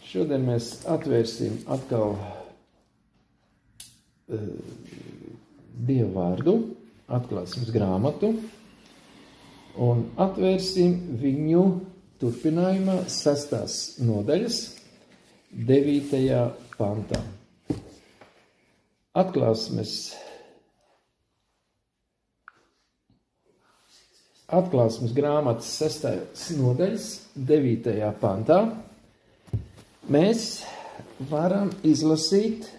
Šodien mēs atvērsim atkal Dievu vārdu, atklāsmes grāmatu un atvērsim viņu turpinājumā 6. nodaļas 9. pantā. Atklāsmes grāmatas 6. nodaļas 9. pantā mēs varam izlasīt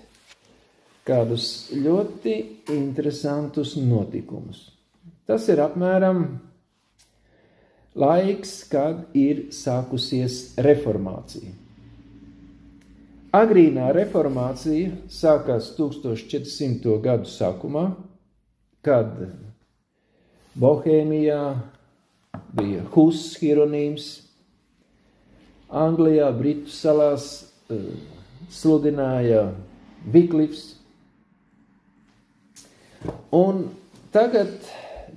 kādus ļoti interesantus notikumus. Tas ir apmēram laiks, kad ir sākusies reformācija. Agrīnā reformācija sākās 1400. gadu sākumā, kad Bohēmijā bija Huss Hieronīms, Anglijā, Britu salās sludināja Viklifs. Un tagad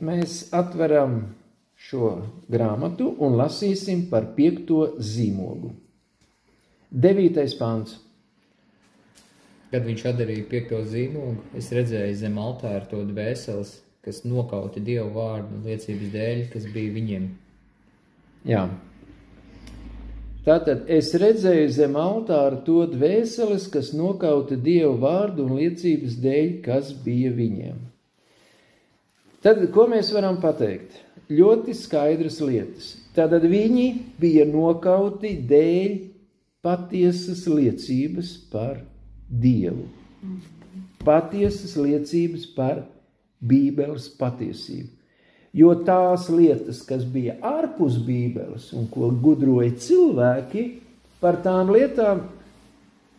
mēs atveram šo grāmatu un lasīsim par 5. zīmogu. 9. pants. Kad viņš atdarīja 5. zīmogu, es redzēju zem altāra to dvēseles, kas nokauti Dievu vārdu un liecības dēļ, kas bija viņiem. Jā. Tātad es redzēju zem altāra to dvēseles, kas nokauti Dievu vārdu un liecības dēļ, kas bija viņiem. Tad, ko mēs varam pateikt? Ļoti skaidras lietas. Tātad viņi bija nokauti dēļ patiesas liecības par Dievu. Patiesas liecības par Bībeles patiesību. Jo tās lietas, kas bija ārpus Bībeles un ko gudroja cilvēki, par tām lietām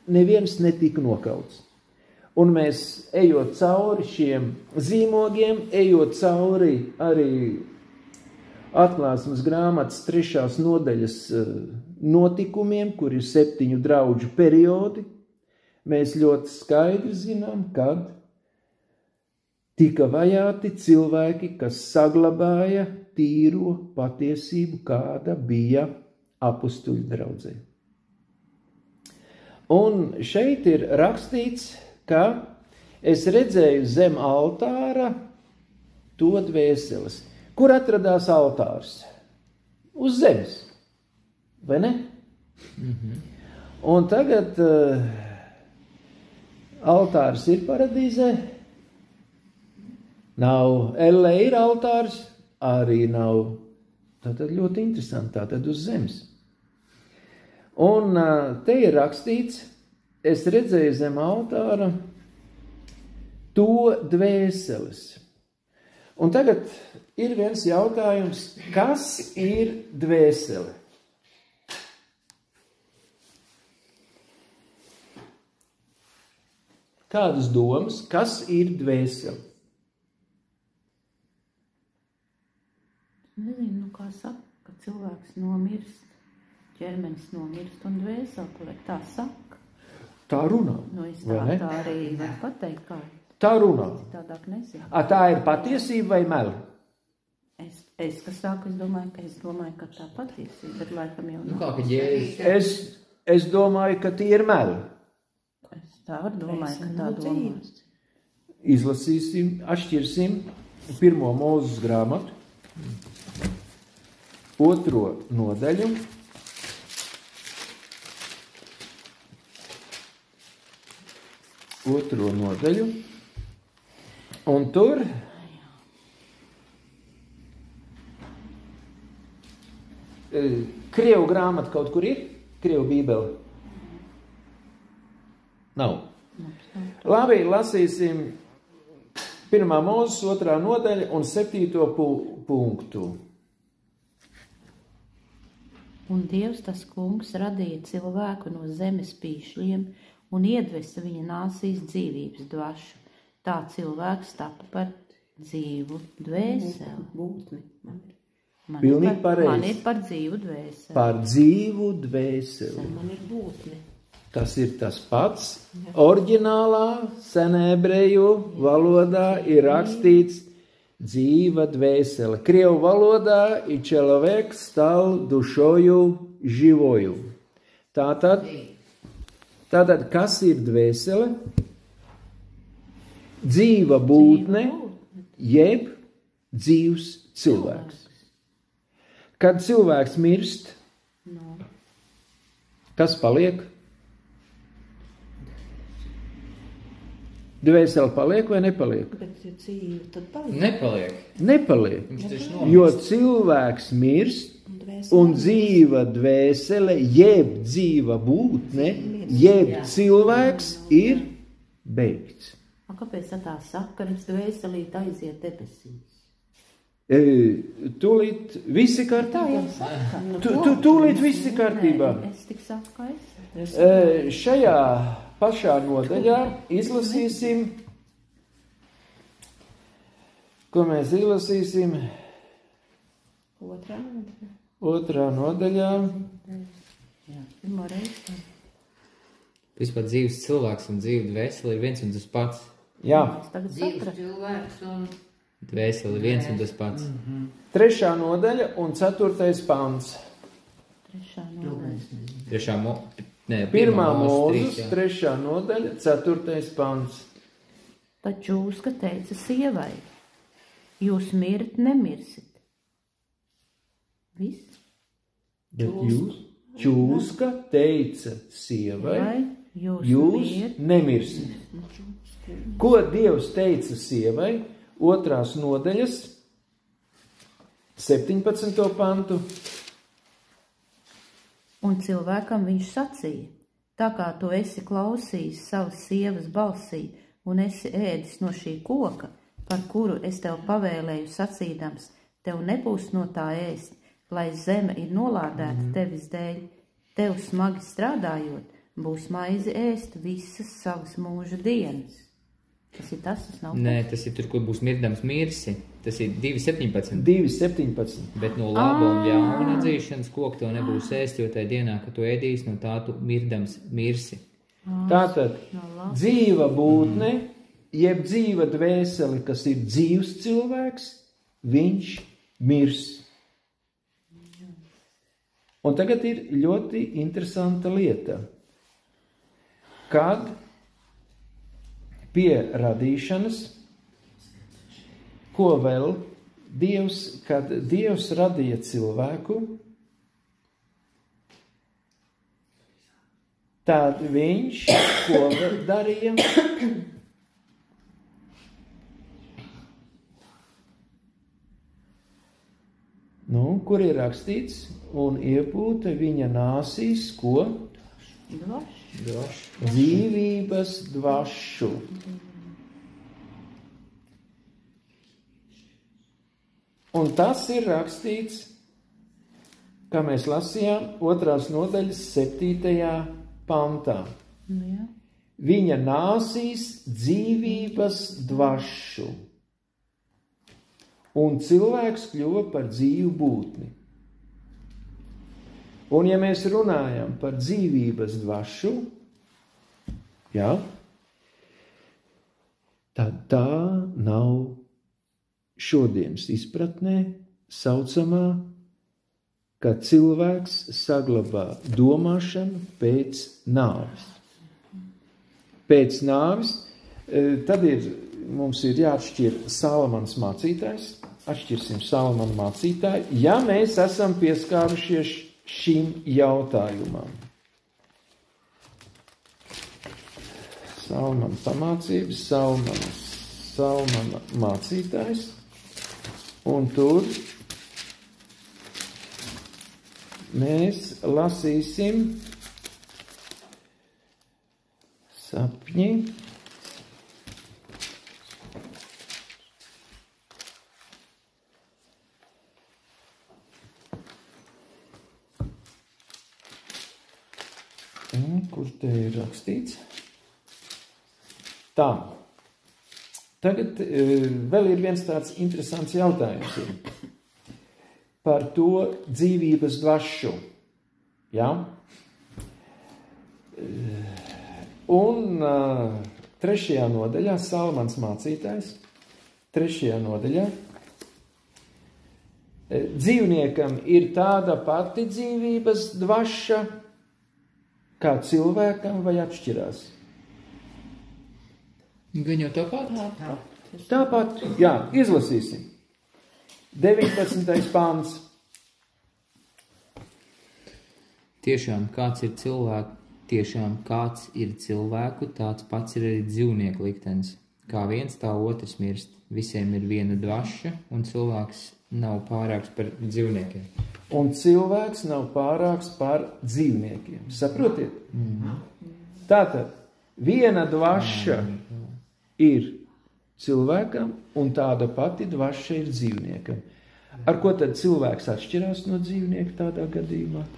neviens netika nokauts. Un mēs, ejot cauri šiem zīmogiem, ejot cauri arī atklāsmes grāmatas 3. nodaļas notikumiem, kur ir 7 draudžu periodi, mēs ļoti skaidri zinām, kad tika vajāti cilvēki, kas saglabāja tīro patiesību, kāda bija apustuļu draudzē. Un šeit ir rakstīts, ka es redzēju zem altāra to dvēseles. Kur atradās altārs? Uz zemes, vai ne? Un tagad altārs ir paradīzē, nav ellē ir altārs, arī nav. Tātad ļoti interesanti, tātad uz zemes. Un te ir rakstīts, es redzēju zem altāra to dvēseles. Un tagad ir viens jautājums, kas ir dvēsele? Kādas domas, kas ir dvēsele? Nezinu, kā saka, ka cilvēks nomirst, ķermenis nomirst un dvēsele paliek. Tā saka. Tā runā. Es tā arī var pateikt, kā. Tā runā. Citādāk nezinu. Tā ir patiesība vai meli? Es kas saku, es domāju, ka tā patiesība, bet laikam jau nav. Kā, ka Jēzus? Es domāju, ka tie ir meli. Es tā domāju, ka tā domās. Izlasīsim, atšķirsim 1. Mūzes grāmatu, 2. nodaļu. Un tur Krievu grāmata kaut kur ir? Krievu bībele? Nav. Labi, lasīsim 1. Mūzes 2. nodaļa un 7. punktu. Un Dievs tas kungs radīja cilvēku no zemes pīšļiem un iedvesa viņa nāsīs dzīvības dvašu. Tā cilvēks tapa par dzīvu dvēseli. Būtni. Pilnīgi pareizi. Man ir par dzīvu dvēseli. Par dzīvu dvēseli. Man ir būtni. Tas ir tas pats. Oriģinālā senēbreju valodā ir rakstīts dzīva dvēsele. Krievu valodā ir человек стал душою живою. Tātad, kas ir dvēsele? Dzīva būtne, jeb dzīvs cilvēks. Kad cilvēks mirst, kas paliek? Dvēsele paliek vai nepaliek? Bet ja dzīve, tad paliek. Nepaliek. Nepaliek, Viņš taču nomirst. jo cilvēks mirst un dzīva dvēsele, jeb dzīva būtne, jeb cilvēks ir beigts. A, kāpēc tā sakaras dvēselīt aiziet debesīs? Tūlīt visi kārtībā. Tūlīt visi kārtībā. Es tik saku, ka es. Šajā pašā nodaļā izlasīsim, ko mēs izlasīsim. Otrā nodaļā. Jā, pirmā reize. Vispār dzīves cilvēks un dzīve dvēseli ir viens un tas pats. Jā, Es tagad Dzīves sapratu. cilvēks un Dvēseli ir viens un tas pats. 3. nodaļa un 4. pants. Trešā nodaļa. Pirmā Mūzes mūzes, 3. nodaļa, 4. pants. Tad Čūska teica sievai, jūs mirt nemirsit. Viss? Bet Čūska teica sievai, Vai jūs jūs mirt? nemirsiet. Ko Dievs teica sievai? 2. nodaļas, 17. pantu. Un cilvēkam viņš sacīja, tā kā tu esi klausījis savas sievas balsī un esi ēdis no šī koka, par kuru es tev pavēlēju sacīdams, tev nebūs no tā ēst, lai zeme ir nolādēta tevis dēļ, tev smagi strādājot, būs maizi ēst visas savas mūža dienas. Tas ir tas nav. Nē, tas ir tur, kur būs mirdams mirsi. Tas ir 2.17. 2.17. Bet no laba un ļauna atzīšanas koka tev nebūs ēst, jo tajā dienā, kad tu ēdīsi, no tā tu mirdams mirsi. Tātad dzīva būtne, jeb dzīva dvēseli, kas ir dzīvs cilvēks, viņš mirs. Un tagad ir ļoti interesanta lieta. Kad pie radīšanas, ko vēl kad Dievs radīja cilvēku, tad viņš ko darīja? Kur ir rakstīts, un iepūta viņa nāsīs, ko? Dzīvības dvašu. Un tas ir rakstīts, kā mēs lasījām, 2. nodaļas 7. pantā. Viņa nāsīs dzīvības dvašu. Un cilvēks kļuva par dzīvu būtni. Un ja mēs runājam par dzīvības dvašu, jā, tad tā nav šodienas izpratnē saucamā, ka cilvēks saglabā domāšanu pēc nāves. Pēc nāves, tad mums ir jāatšķir Salamans mācītājs, atšķirsim Salamanu mācītāju, ja mēs esam pieskārušies šim jautājumam. Salamana pamācības, Salamana mācītājs, un tur mēs lasīsim sapņi. Kur te ir rakstīts? Tā. Tagad vēl ir viens tāds interesants jautājums par to dzīvības dvašu. Ja? Un 3. nodaļā, Salamans mācītājs, 3. nodaļā, dzīvniekam ir tāda pati dzīvības dvaša, kā cilvēkam vai atšķirās? Gan jau tāpat. Tāpat, jā, izlasīsim. 19. pāns. Tiešām kāds ir cilvēku, tāds pats ir arī dzīvnieku liktenis. Kā viens, tā otrs mirst. Visiem ir viena dvaša, un cilvēks nav pārāks par dzīvniekiem. Un cilvēks nav pārāks par dzīvniekiem. Saprotiet? Tātad, viena dvaša ir cilvēkam, un tāda pati dvaša ir dzīvniekam. Ar ko tad cilvēks atšķirās no dzīvnieka tādā gadījumā?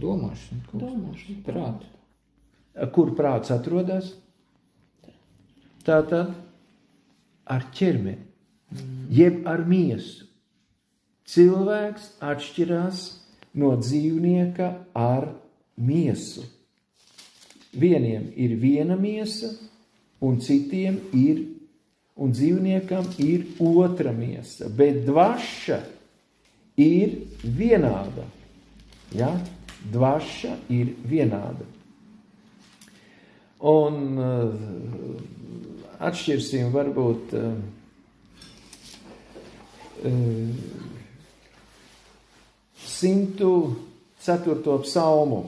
Domāšana. Prātu. Kur prāts atrodas? Tātad ar ķermeni, jeb ar miesu. Cilvēks atšķirās no dzīvnieka ar miesu. Vieniem ir viena miesa, un citiem ir, un dzīvniekam ir otra miesa, bet dvaša ir vienāda. Ja? Dvaša ir vienāda. Un atšķirsim varbūt 104. psalmu.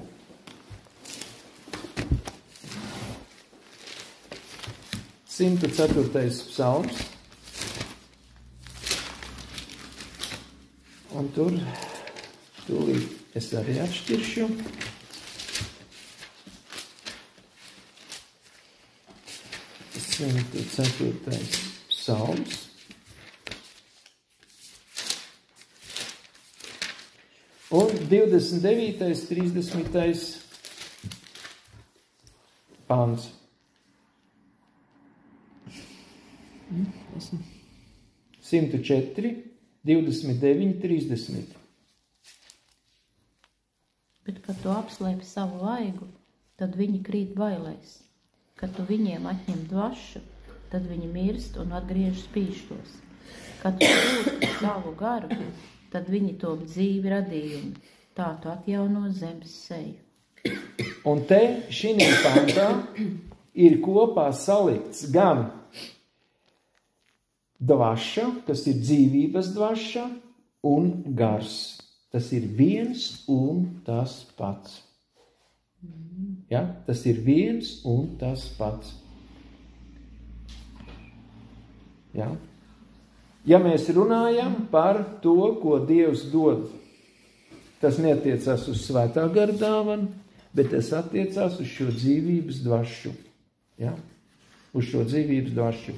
Simtu 4. psalms. Un tur tūlīt es arī atšķiršu. Simtu 4. psalms. Un 29. 30. pāns. 104, 29, 30. Bet, kad tu apslēpi savu vaigu, tad viņi krīt bailēs. Kad tu viņiem atņem dvašu, tad viņi mirst un atgriežas pīšos. Kad tu sūti savu garu, tad viņi top dzīvi radījumi. Tā tu atjauno zemes seju. Un te šī pāntā ir kopā salikts gan dvaša, kas ir dzīvības dvaša, un gars. Tas ir viens un tas pats. Ja? Tas ir viens un tas pats. Ja? Ja mēs runājam par to, ko Dievs dod, tas neatiecās uz svētā gara dāvanu, bet tas attiecās uz šo dzīvības dvašu. Ja? Uz šo dzīvības dvašu.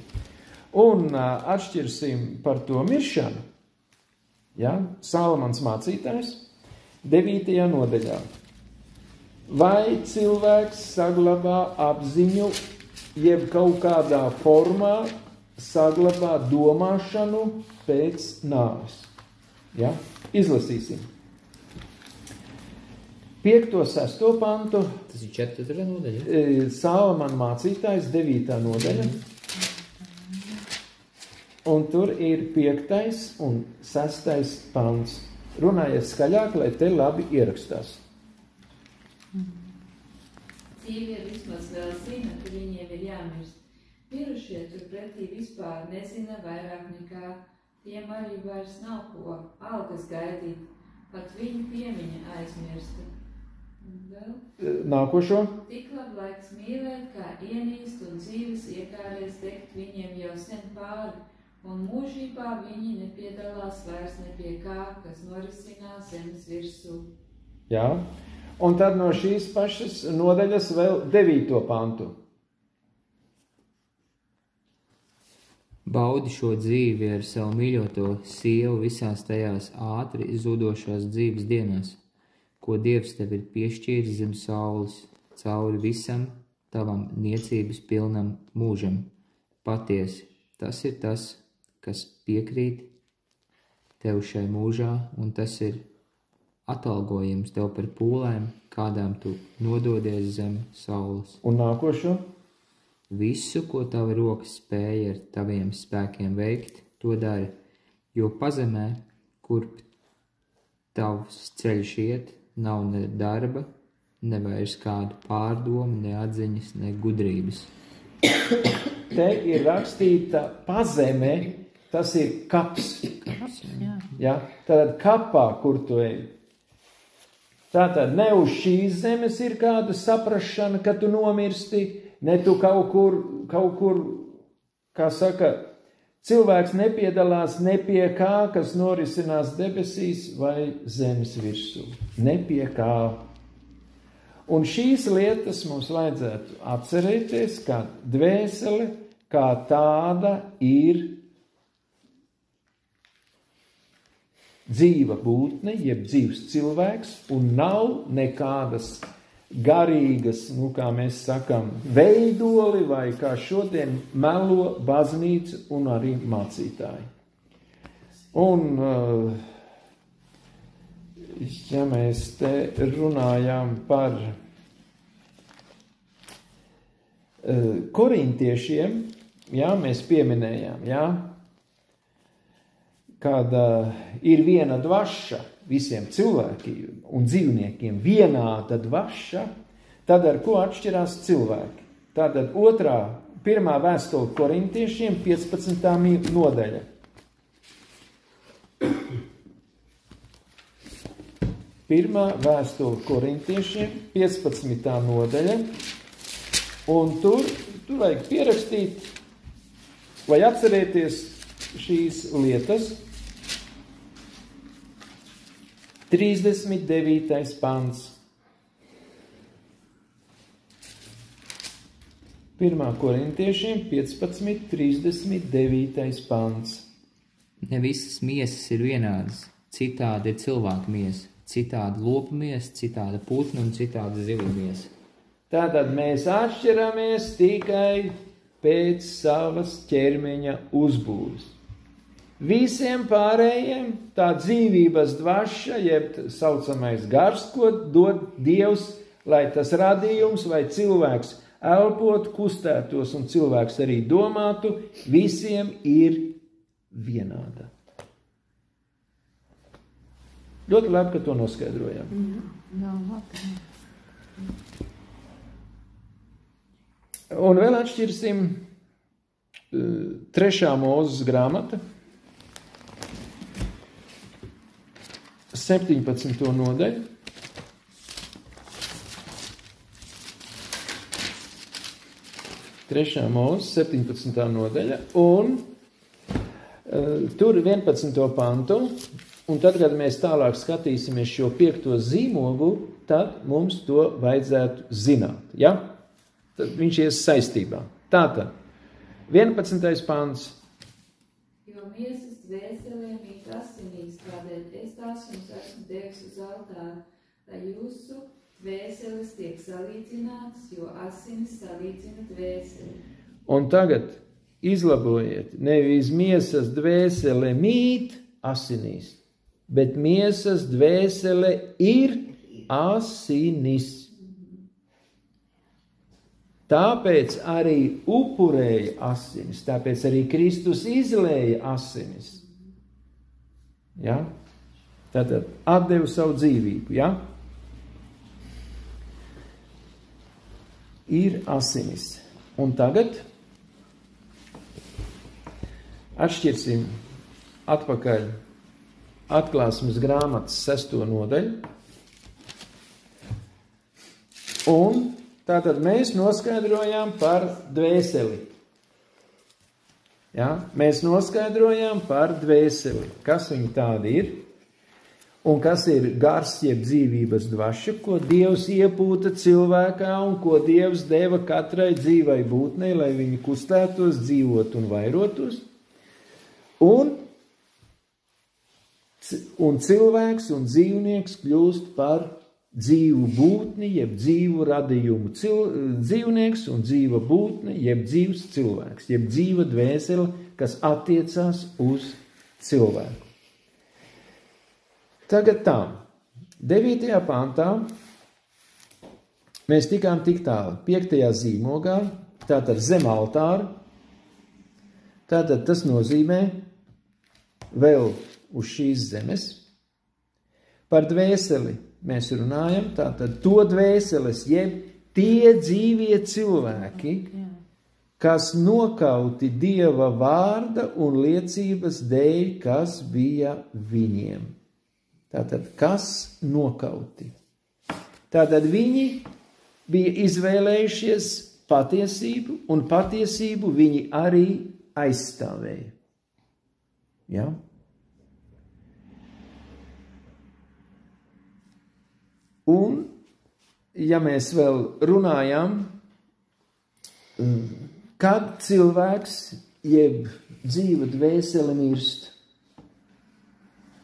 Un atšķirsim par to miršanu. Ja? Salamans mācītājs 9. nodaļā. Vai cilvēks saglabā apziņu, jeb kaut kādā formā saglabā domāšanu pēc nāves? Ja? Izlasīsim. 5. 6. pantu. Tas ir 4. nodaļa. Salamana mācītājs 9. nodaļa. Un tur ir 5. un 6. pants. Runājiet skaļāk, lai te labi ierakstās. Dzīvie vismaz vēl zina, ka viņiem ir jāmirst. Mirušie turpretī vispār nezina vairāk nekā. Tiem arī vairs nav ko algas gaidīt, pat viņu piemiņa aizmirsta. Un vēl? Nākošo. Tik labi laiks mīlēt, kā ienīst un dzīves iekārēs degt viņiem jau sen pāri, un mūžībā viņi nepiedalās vairs ne pie kā, kas norisinās zemes virsū. Jā. Un tad no šīs pašas nodaļas vēl 9. pantu. Baudi šo dzīvi ar savu mīļoto sievu visās tajās ātri zudošās dzīves dienās, ko Dievs tev ir piešķīris zem saules, cauri visam tavam niecības pilnam mūžam. Patiesi, tas ir tas, kas piekrīt tev šai mūžā, un tas ir atalgojums tev par pūlēm, kādām tu nododies zem saules. Un nākošo? Visu, ko tava rokas spēja ar taviem spēkiem veikt, to dari, jo pazemē, kur tavs ceļš iet, nav ne darba, Ne vairs kādu pārdomu, ne atziņas, ne gudrības. Te ir rakstīta pazeme, tas ir kaps. Ja? Tātad kapā, kur tu ej. Tātad ne uz šīs zemes ir kāda saprašana, ka tu nomirsti, ne tu kaut kur, kā saka, cilvēks nepiedalās ne pie kā, kas norisinās debesīs vai zemes virsū. Ne pie kā. Un šīs lietas mums vajadzētu atcerēties, ka dvēsele kā tāda ir dzīva būtne, jeb dzīvs cilvēks, un nav nekādas garīgas, kā mēs sakam, veidoli, vai kā šodien melo baznīca un arī mācītāji. Un, ja mēs te runājām par korintiešiem, jā, mēs pieminējām, jā, kāda ir viena dvaša visiem cilvēkiem un dzīvniekiem, vienāda dvaša, tad ar ko atšķirās cilvēki? Tātad pirmā vēstule korintiešiem, 15. nodaļa. Pirmā vēstule korintiešiem, 15. nodaļa, un tur vajag pierakstīt, lai atcerēties šīs lietas. 39. pants. 1. korintiešiem, 15, 39. pants. Ne visas miesas ir vienādas, citādi ir cilvēku miesa. Citāda lopu miesa, citāda putnu un citāda zivju miesa. Tātad mēs atšķiramies tikai pēc savas ķermeņa uzbūves. Visiem pārējiem tā dzīvības dvaša, jeb saucamais gars, ko dod Dievs, lai tas radījums vai cilvēks elpotu, kustētos un cilvēks arī domātu, visiem ir vienāda. Ļoti labi, ka to noskaidrojam. Un vēl atšķirsim 3. Mūzes grāmata, 17. nodaļu. Trešā Mūzes, 17. nodaļa, un tur 11. pantu. Un tad, kad mēs tālāk skatīsimies šo 5. zīmogu, tad mums to vajadzētu zināt. Ja? Tad viņš ies saistībā. Tātad, 11. pants. Jo miesas dvēselēm ir asinīs, tādēļ es tās jums esmu devis uz altāru, lai jūsu dvēseles tiek salīdzinātas, jo asinis salīdzina dvēseli. Un tagad izlabojiet, nevis miesas dvēsele mīt asinīs, bet miesas dvēsele ir asinis. Tāpēc arī upurēja asinis, tāpēc arī Kristus izlēja asinis. Ja? Tātad atdeva savu dzīvību. Ja? Ir asinis. Un tagad atšķirsim atpakaļ Atklāsmes grāmatas 6. nodaļu. Un tātad mēs noskaidrojām par dvēseli. Ja? Mēs noskaidrojām par dvēseli. Kas viņa tāda ir? Un kas ir gars, jeb dzīvības dvaša, ko Dievs iepūta cilvēkā un ko Dievs deva katrai dzīvai būtnei, lai viņi kustētos, dzīvot un vairotos. Un cilvēks un dzīvnieks kļūst par dzīvu būtni, jeb dzīvu radījumu. Dzīvnieks un dzīva būtne, jeb dzīvs cilvēks, jeb dzīva dvēsele, kas attiecās uz cilvēku. Tagad tā, 9. pantā mēs tikām tik tālu, 5. zīmogā, tātad zem altāra, tātad tas nozīmē vēl uz šīs zemes. Par dvēseli mēs runājam, tātad to dvēseles, jeb tie dzīvie cilvēki, kas nokauti Dieva vārda un liecības dēļ, kas bija viņiem. Tātad, kas nokauti? Tātad viņi bija izvēlējušies patiesību, un patiesību viņi arī aizstāvēja. Ja? Un, ja mēs vēl runājam, kad cilvēks jeb dzīva dvēsele mirst,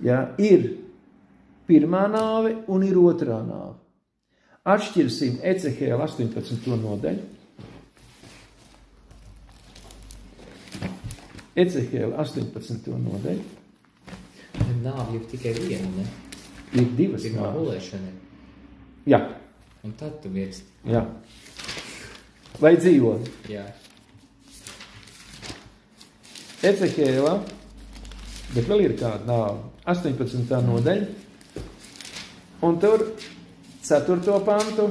ja, ir pirmā nāve un ir otrā nāve. Atšķirsim Ecehēla 18. nodaļu. Ecehēla 18. nodaļu. Nāve jau tikai viena, ne? Ir divas Pirmā nāves. gulēšana. Jā, Un tad tu mirsti. jā. Vai dzīvo? Jā. Ecehēla, bet vēl ir kāda nāve. 18. nodaļa. Un tur 4. pantu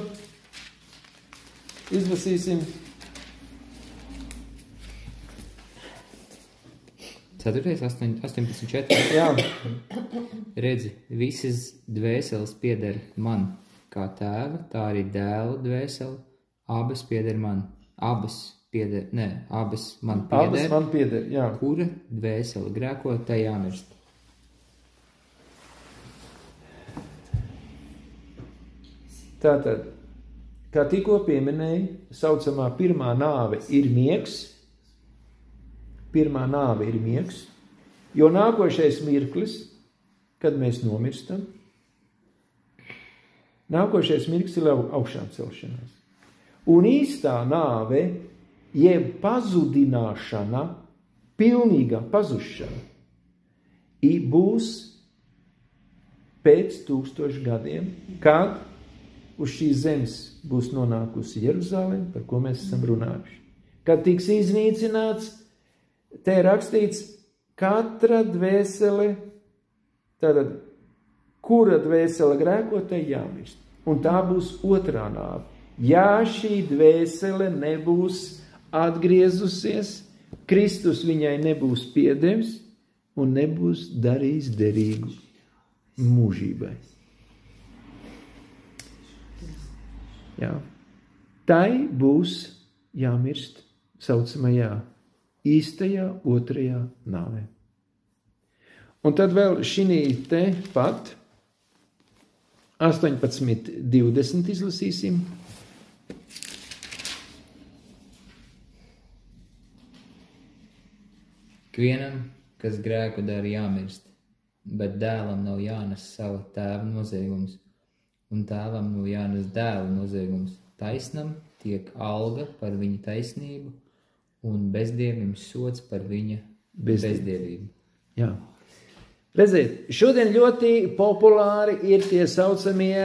izlasīsim. 4.18.4. Jā, Redzi, visas dvēseles pieder man, kā tēva, tā arī dēla dvēsele. Abas pieder man. Abas man pieder. abas man pieder, jā. Kura dvēsele grēko, tai jāmirst. Tātad, kā tikko pieminēja, saucamā pirmā nāve ir miegs. Pirmā nāve ir miegs, jo nākošais mirklis, kad mēs nomirstam, nākošais mirklis ir augšām celšanās. Un īstā nāve, jeb pazudināšana, pilnīgā pazušana, būs pēc 1000 gadiem, kad uz šīs zemes būs nonākusi Jeruzalem, par ko mēs esam runājuši. Kad tiks iznīcināts, te ir rakstīts, katra dvēsele, tātad, kura dvēsele grēko, tai jāmirst. Un tā būs otrā nāve. Ja šī dvēsele nebūs atgriezusies, Kristus viņai nebūs piedevis un nebūs darījis derīgu mūžībai. Jā. Tai būs jāmirst saucamajā īstajā otrajā nāvē. Un tad vēl šī te pat 18.20 izlasīsim. Ikvienam, kas grēku dara, jāmirst, bet dēlam nav jānes sava tēva noziegums, un tēvam nav jānes dēla noziegums. Taisnam tiek alga par viņa taisnību, un bezdievim sods par viņa bezdievību. Jā. Redziet, šodien ļoti populāri ir tie saucamie,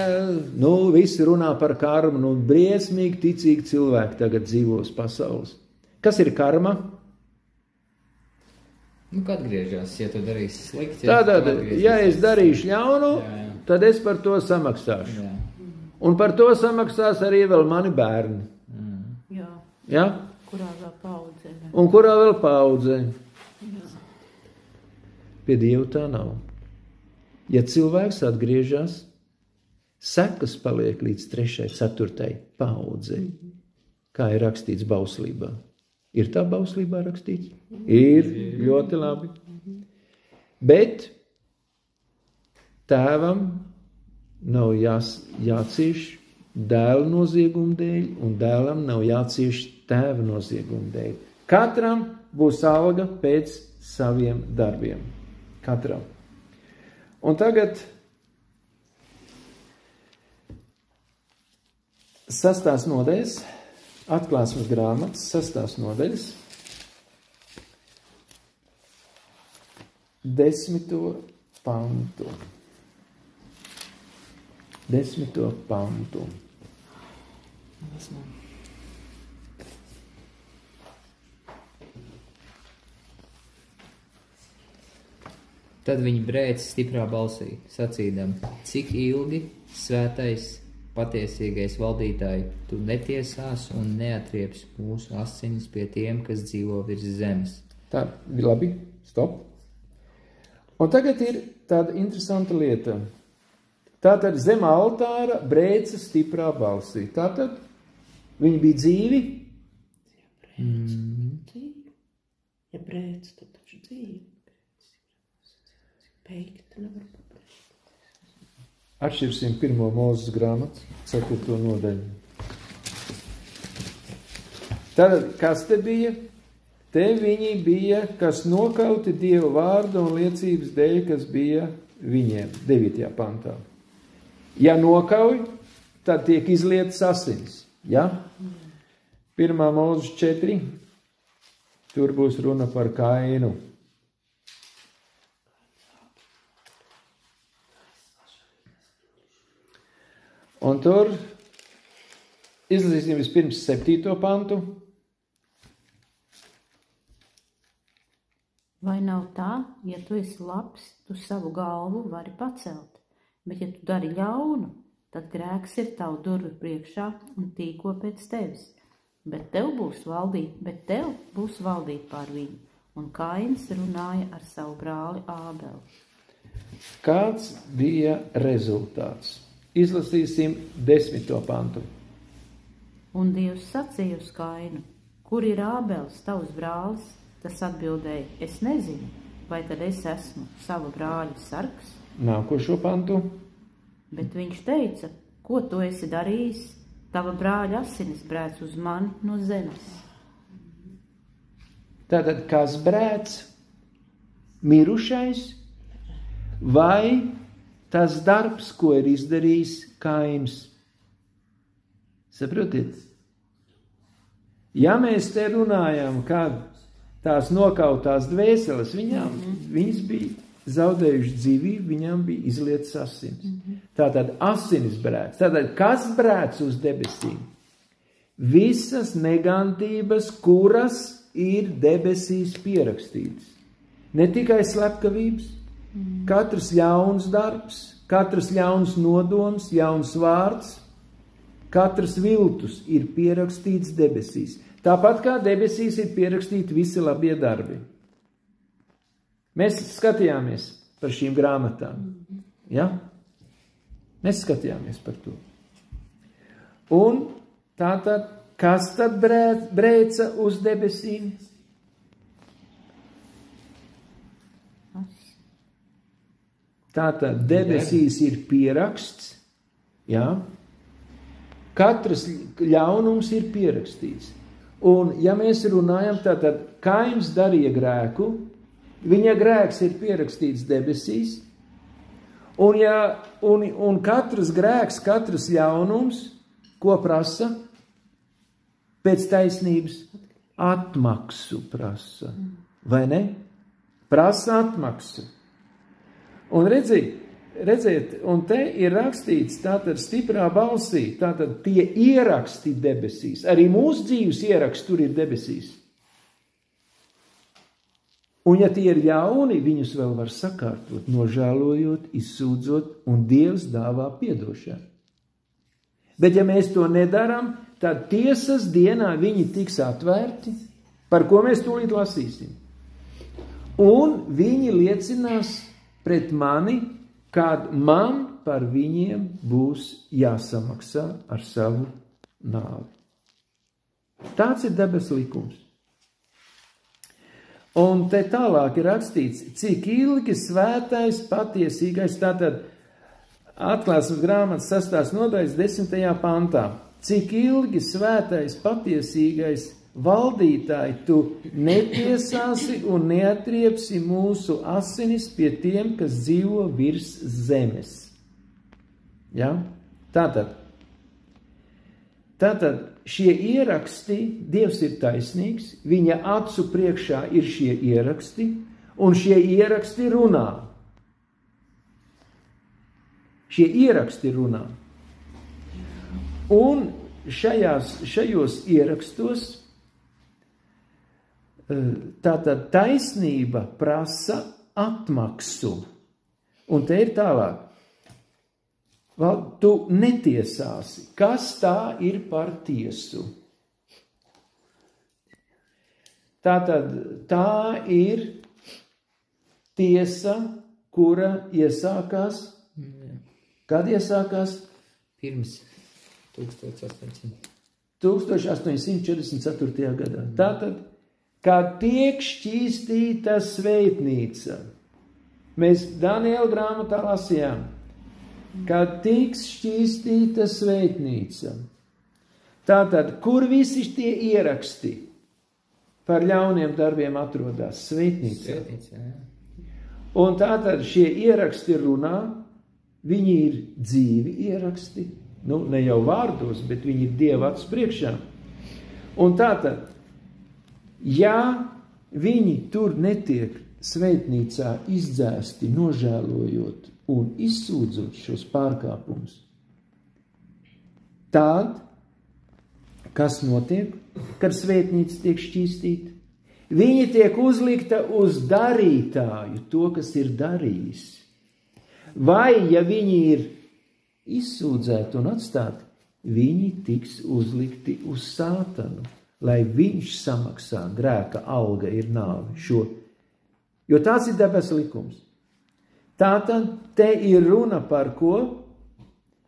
visi runā par karmu, briesmīgi ticīgi cilvēki tagad dzīvos pasaules. Kas ir karma? Kad griežās, ja tu darīsi slikti, Tātad, ja es darīšu ļaunu, tad es par to samaksāšu. Jā. Un par to samaksās arī vēl mani bērni. Jā. Ja? Kurā vēl paudzē. Un kurā vēl paudzē. Pie Dieva tā nav. Ja cilvēks atgriežas, sekas paliek līdz 3., 4. paudzei, kā ir rakstīts bauslībā. Ir tā bauslībā rakstīts? Ir, ļoti labi. Bet tēvam nav jācieš dēla noziegumu dēļ, un dēlam nav jācieš tēva noziegumu dēļ. Katram būs alga pēc saviem darbiem. Katram. Un tagad 6. nodaļas, Atklāsmes grāmatas 6. nodaļas, 10. pantu. 10. pantu. Tad viņi brēca stiprā balsī, sacīdam, cik ilgi svētais, patiesīgais valdītāji, tu netiesās un neatrieps mūsu asinis pie tiem, kas dzīvo virs zemes. Tā, labi, stop. Un tagad ir tāda interesanta lieta. Tātad zem altāra brēca stiprā balsī. Tātad viņi bija dzīvi. Ja brēca, tad taču dzīvi. Beigta nevar pabeigt. Atšķirsim 1. Mūzes grāmatu, 4. nodaļu. Tātad, kas te bija? Te viņi bija, kas nokauti Dieva vārda un liecības dēļ, kas bija viņiem, 9. pantā. Ja nokauj, tad tiek izlietas asinis. Ja? 1. Mūzes 4. Tur būs runa par Kainu. Un tur izlasīsim vispirms 7. pantu. Vai nav tā, ja tu esi labs, tu savu galvu vari pacelt, bet ja tu dari ļaunu, tad grēks ir tavu durvi priekšā un tīko pēc tevis. Bet tev būs valdīt pār viņu. Un Kains runāja ar savu brāli Ābeli. Kāds bija rezultāts? Izlasīsim 10. pantu. Un Dievs sacīja uz Kainu, kur ir Ābelis, tavs brālis? Tas atbildēja, es nezinu, vai tad es esmu sava brāļa sargs? Nākošo pantu. Bet viņš teica, ko tu esi darījis? Tava brāļa asinis brēc uz mani no zemes. Tātad, kas brēc? Mirušais? Vai tas darbs, ko ir izdarījis Kains? Saprotiet? Ja mēs te runājam, kad tās nokautās dvēseles, viņas bija zaudējuši dzīvību, viņām bija izlietas asinis. Tātad asinis brēc. Tātad, kas brēc uz debesīm? Visas negantības, kuras ir debesīs pierakstītas. Ne tikai slepkavības, katrs ļauns darbs, katrs ļauns nodoms, ļauns vārds, katrs viltus ir pierakstīts debesīs. Tāpat kā debesīs ir pierakstīti visi labie darbi. Mēs skatījāmies par šīm grāmatām. Ja? Mēs skatījāmies par to. Un tātad, kas tad brēca uz debesīm? Tātad debesīs ir pieraksts. Ja? Katrs ļaunums ir pierakstīts. Un, ja mēs runājam, tātad Kains darīja grēku, viņa grēks ir pierakstīts debesīs, un katrs grēks, katrs ļaunums, ko prasa? Pēc taisnības atmaksu prasa, vai ne? Prasa atmaksu. Un redziet, un te ir rakstīts tātad stiprā balsī, tātad tie ieraksti debesīs. Arī mūsu dzīves ieraksti tur ir debesīs. Un ja tie ir ļauni, viņus vēl var sakārtot, nožēlojot, izsūdzot, un Dievs dāvā piedošanu. Bet ja mēs to nedaram, tad tiesas dienā viņi tiks atvērti, par ko mēs tūlīt lasīsim. Un viņi liecinās pret mani, kad man par viņiem būs jāsamaksā ar savu nāvi. Tāds ir debes likums. Un te tālāk ir rakstīts, cik ilgi svētais patiesīgais, tātad Atklāsmes grāmatas 6. nodaļas 10. pantā, cik ilgi svētais patiesīgais valdītāji, tu netiesāsi un neatriepsi mūsu asinis pie tiem, kas dzīvo virs zemes. Ja? Tātad šie ieraksti, Dievs ir taisnīgs, viņa acu priekšā ir šie ieraksti, un šie ieraksti runā. Šie ieraksti runā. Un šajos ierakstos tātad taisnība prasa atmaksu. Un te ir tālāk. Tu netiesāsi. Kas tā ir par tiesu? Tātad tā ir tiesa, kura iesākās. Kad iesākās? Pirms 1800. 1844. gadā. Tātad, kad tiek šķīstīta svētnīca, mēs Daniela grāmatā lasījām, kad tiks šķīstīta svētnīca. Tātad, kur visi tie ieraksti par ļauniem darbiem atrodas? Svētnīcā. Un tātad šie ieraksti runā, viņi ir dzīvi ieraksti, ne jau vārdos, bet viņi ir Dieva acu priekšā. Un tātad, ja viņi tur netiek svētnīcā izdzēsti, nožēlojot un izsūdzot šos pārkāpumus, tad, kas notiek, kad svētnīca tiek šķīstīta? Viņi tiek uzlikta uz darītāju, to, kas ir darījis. Vai, ja viņi ir izsūdzēti un atstāti, viņi tiks uzlikti uz Sātanu, lai viņš samaksā. Grēka alga ir nāve šo. Jo tāds ir debesu likums. Tātad te ir runa par ko?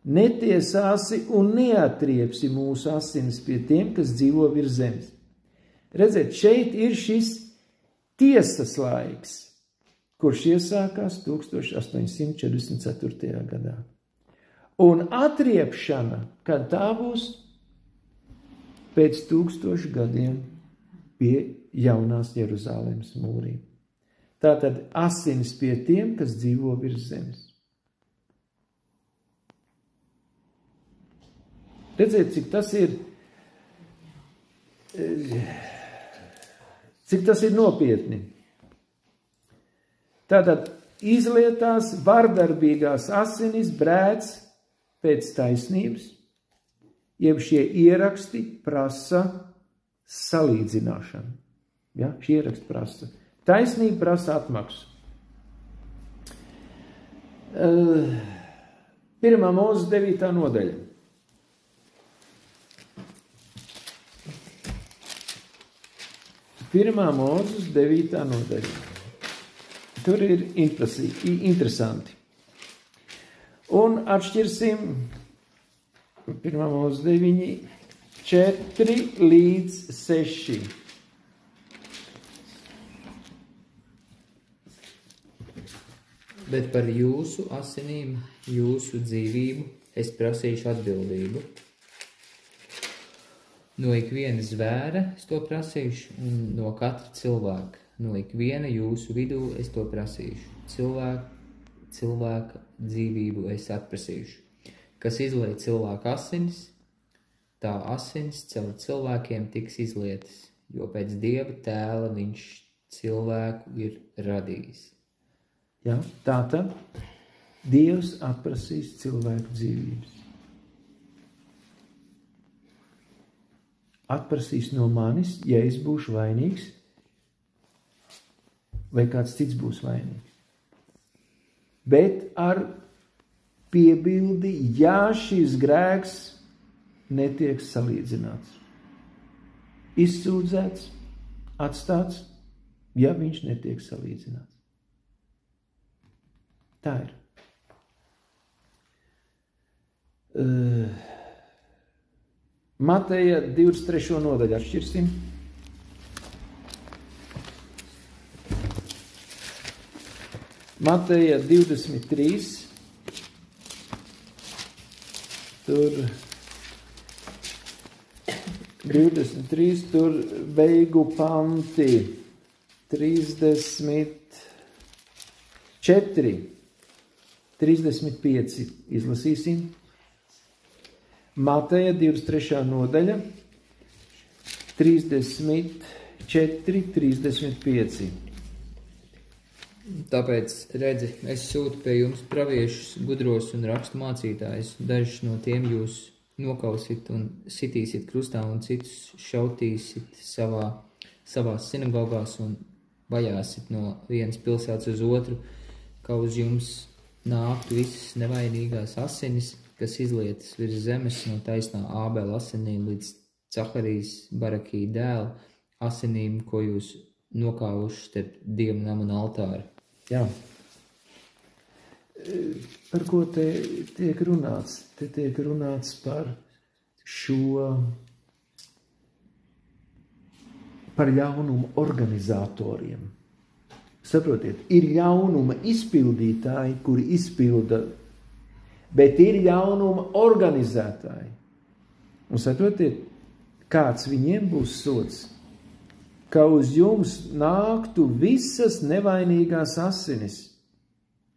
Netiesāsi un neatriepsi mūsu asinis pie tiem, kas dzīvo virs zemes. Redziet, šeit ir šis tiesas laiks, kurš iesākās 1844. gadā. Un atriepšana, kad tā būs pēc 1000 gadiem pie jaunās Jeruzālēmas mūriem. Tātad asinis pie tiem, kas dzīvo virs zemes. Redziet, cik tas ir nopietni. Tātad izlietās vardarbīgās asinis brēc pēc taisnības, jeb šie ieraksti prasa salīdzināšanu. Ja? Šie ieraksti prasa. Taisnība prasa atmaksu. 1. Mūzes 9. nodaļa. Pirmā Mūzes 9. nodaļa. Tur ir interesanti. Un atšķirsim 1. Mūzes 9, 4 līdz 6. Bet par jūsu asinīm, jūsu dzīvību es prasīšu atbildību. No ikviena zvēra es to prasīšu, un no katra cilvēka. No ikviena jūsu vidū es to prasīšu. Cilvēka dzīvību es atprasīšu. Kas izlej cilvēka asinis, tā asinis caur cilvēkiem tiks izlietas, jo pēc Dieva tēla viņš cilvēku ir radījis. Ja, tātad Dievs atprasīs cilvēku dzīvības. Atprasīs no manis, ja es būšu vainīgs, vai kāds cits būs vainīgs. Bet ar piebildi, ja šis grēks netiek salīdzināts. Izsūdzēts, atstāts, ja viņš netiek salīdzināts. Tā ir. Mateja 23. nodaļu atšķirsim. Mateja 23. Tur 23, tur beigu panti 34, 35 izlasīsim. Mateja 23. nodaļa, 34, 35. Tāpēc, redzi, es sūtu pie jums praviešus, gudros un rakstu mācītājus. Dažus no tiem jūs nokausit un sitīsit krustā, un citus šautīsit savās sinagogās un vajāsit no vienas pilsētas uz otru, ka uz jums nāktu visas nevainīgās asinis, kas izlietas virs zemes no taisnā Ābela asinīm līdz Caharijas Barakī dēla asinīm, ko jūs nokāvuši starp Dieva namu un altāru. Jā. Par ko te tiek runāts? Te tiek runāts par par ļaunumu organizatoriem. Saprotiet, ir ļaunuma izpildītāji, kuri izpilda, bet ir ļaunuma organizētāji. Un saprotiet, kāds viņiem būs sods? Ka uz jums nāktu visas nevainīgās asinis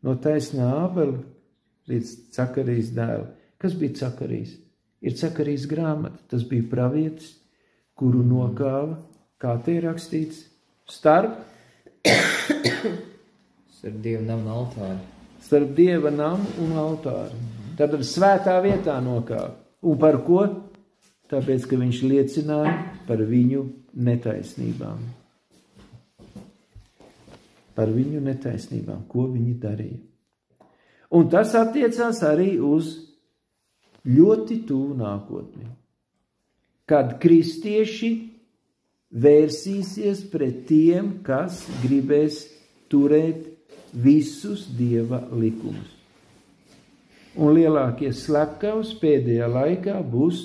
no taisnā Ābela līdz Cakarijas dēla. Kas bija Cakarijas? Ir Cakarijas grāmata. Tas bija pravietis, kuru nokāva, kā te ir rakstīts, starp Dieva namu un altāru. Starp Dieva namu un altāru. Tātad svētā vietā nokāva. Un par ko? Tāpēc, ka viņš liecināja par viņu netaisnībām. Par viņu netaisnībām, ko viņi darīja. Un tas attiecās arī uz ļoti tuvu nākotni. Kad kristieši vērsīsies pret tiem, kas gribēs turēt visus Dieva likumus. Un lielākie slepkavas pēdējā laikā būs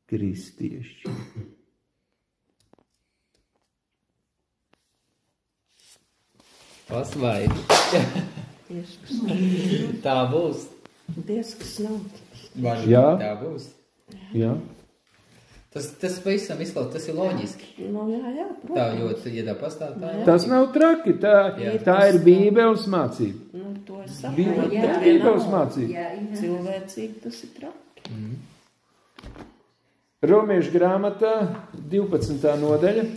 kristieši. Pasvaidi. Tā būs. Dievs nav. Jā. Tā būs. Jā. Tas pavisam izklausās, tas ir loģiski. Nu, jā, protams. Tā, jo, ja tā pastāv, tā ir. Tas nav traki, tā ir Bībeles mācība. Nu, to es saprotu. Bībeles mācība. Cilvēcīgi tas ir traki. Romiešu grāmatā 12. nodaļa.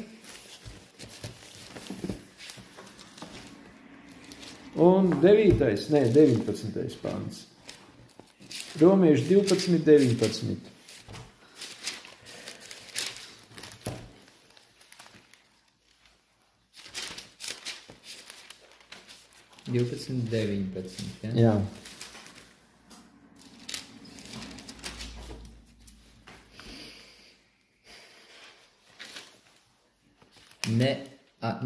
Un 19. pants. Romiešu 12, 19. Divpadsmit, 19, ja? Jā.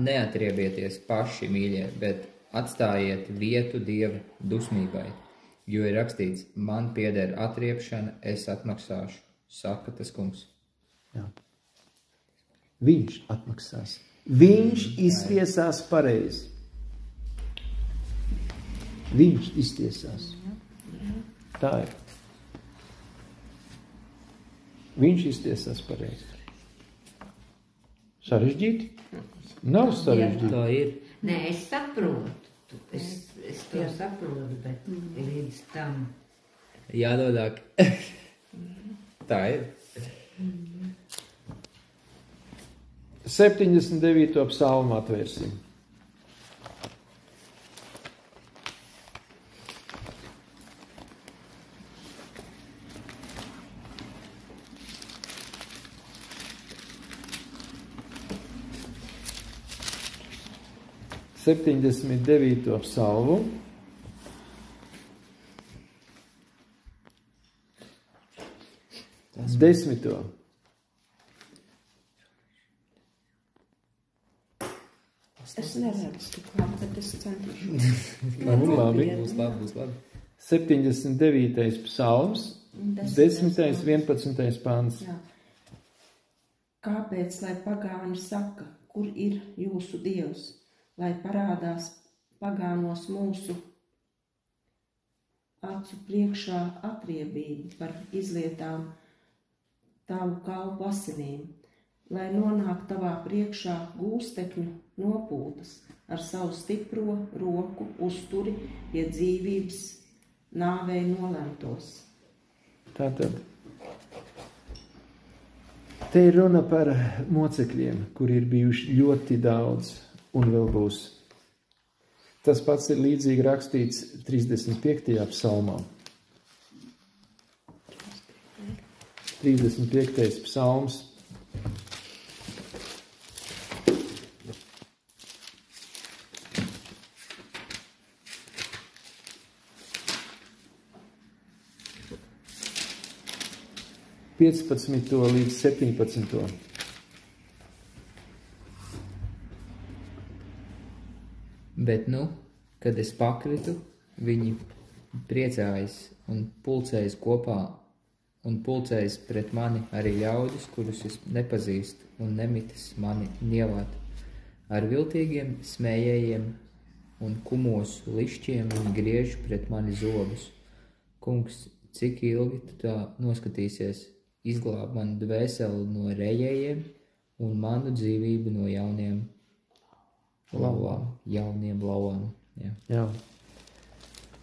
Neatriebieties paši, mīļie, bet atstājiet vietu Dieva dusmībai, jo ir rakstīts, man pieder atriebšana, es atmaksāšu, saka tas kungs. Jā. Viņš atmaksās. Viņš iztiesās pareizi. Viņš iztiesās. Tā ir. Viņš iztiesās pareizi. Sarežģīti? Nav sarežģīti. Tā ir. Nē, es saprotu. Es to saprotu, bet līdz tam. Jādodāk. Tā ir. 79. psalmu atvērsim. Septiņdesmit devīto psalmu. Desmito. Es neredzu tik labi, bet es centīšos. Labi. Būs labi. 79. psalms, 10. 11. pants. Jā. Kāpēc, lai pagāni saka, kur ir jūsu Dievs, lai parādās pagānos mūsu acu priekšā atriebību par izlietām tavu kalpu asinīm, lai nonāk tavā priekšā gūstekņu nopūtas ar savu stipro roku uzturi pie dzīvības nāvei nolemtos. Tātad. Te ir runa par mocekļiem, kuri ir bijuši ļoti daudz un vēl būs. Tas pats ir līdzīgi rakstīts 35. psalmā. 35. psalms. 15. līdz 17. Bet kad es pakritu, viņi priecājas un pulcējas kopā un pulcējas pret mani arī ļaudis, kurus es nepazīstu, un nemitas mani nievāt. Ar viltīgiem smējējiem un kumosu lišķiem viņi griež pret mani zobus. Kungs, cik ilgi tu tā noskatīsies, izglāb manu dvēseli no rejējiem un manu dzīvību no jauniem lauvām. Jā.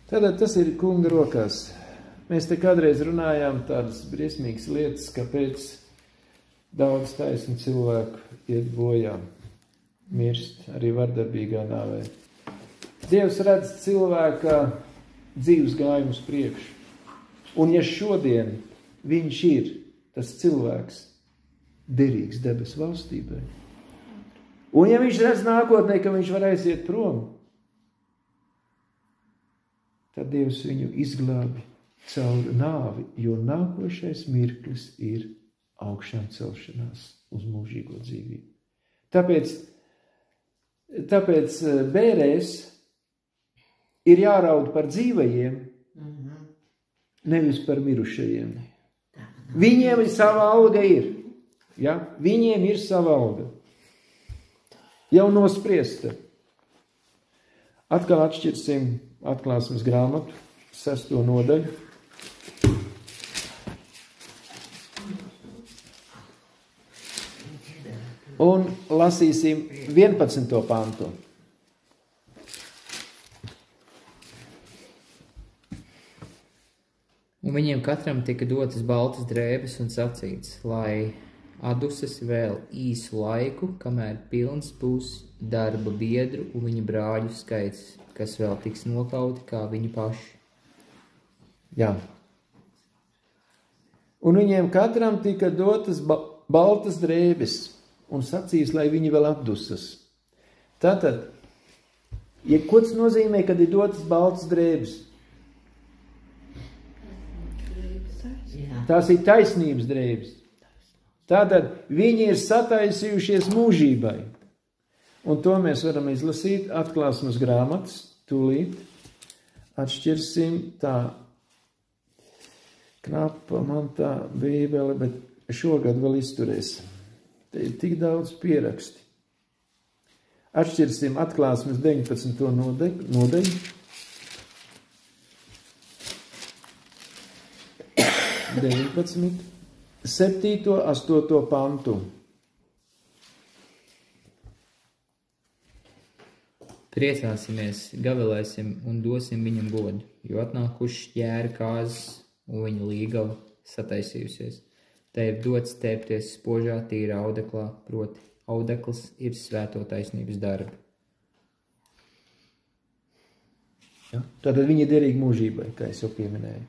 Tātad tas ir kunga rokās. Mēs te kādreiz runājām tādas briesmīgas lietas, kāpēc daudz taisnu cilvēku iet bojā, mirst arī vardarbīgā nāvē. Dievs redz cilvēka dzīves gājumus priekšu. Un ja šodien viņš ir tas cilvēks derīgs debesu valstībai, un ja viņš redz nākotnē, ka viņš var aiziet prom, tad Dievs viņu izglābi caur nāvi, jo nākošais mirklis ir augšām celšanās uz mūžīgo dzīvību. Tāpēc bērēs ir jāraud par dzīvajiem, nevis par mirušajiem. Viņiem sava alga ir. Ja? Viņiem ir sava alga. Jau nospriesta. Atkal atšķirsim Atklāsmes grāmatu, 6. nodaļu. Un lasīsim 11. pantu. Un viņiem katram tika dotas baltas drēbes un sacīts, lai atdusas vēl īsu laiku, kamēr pilns būs darba biedru un viņa brāļu skaits, kas vēl tiks nokauti kā viņi paši. Jā. Un viņiem katram tika dotas baltas drēbes un sacīs, lai viņi vēl atdusas. Tātad, ko tas nozīmē, kad ir dotas baltas drēbes? Tās ir taisnības drēbes. Tātad viņi ir sataisījušies mūžībai. Un to mēs varam izlasīt Atklāsmes grāmatas, tūlīt. Atšķirsim tā knapa man tā bībele, bet šogad vēl izturēs. Te ir tik daudz pieraksti. Atšķirsim Atklāsmes 19. nodaļu. 19. 7. 8. pantu. Priecāsimies, gavilēsim un dosim viņam godu, jo atnākuši ķēra kāzas un viņa līgava sataisījusies. Te ir dots tēpties spožā tīrā audeklā, proti audekls ir svēto taisnības darbi. Ja? Tātad viņi ir derīgi mūžībai, kā es jau pieminēju.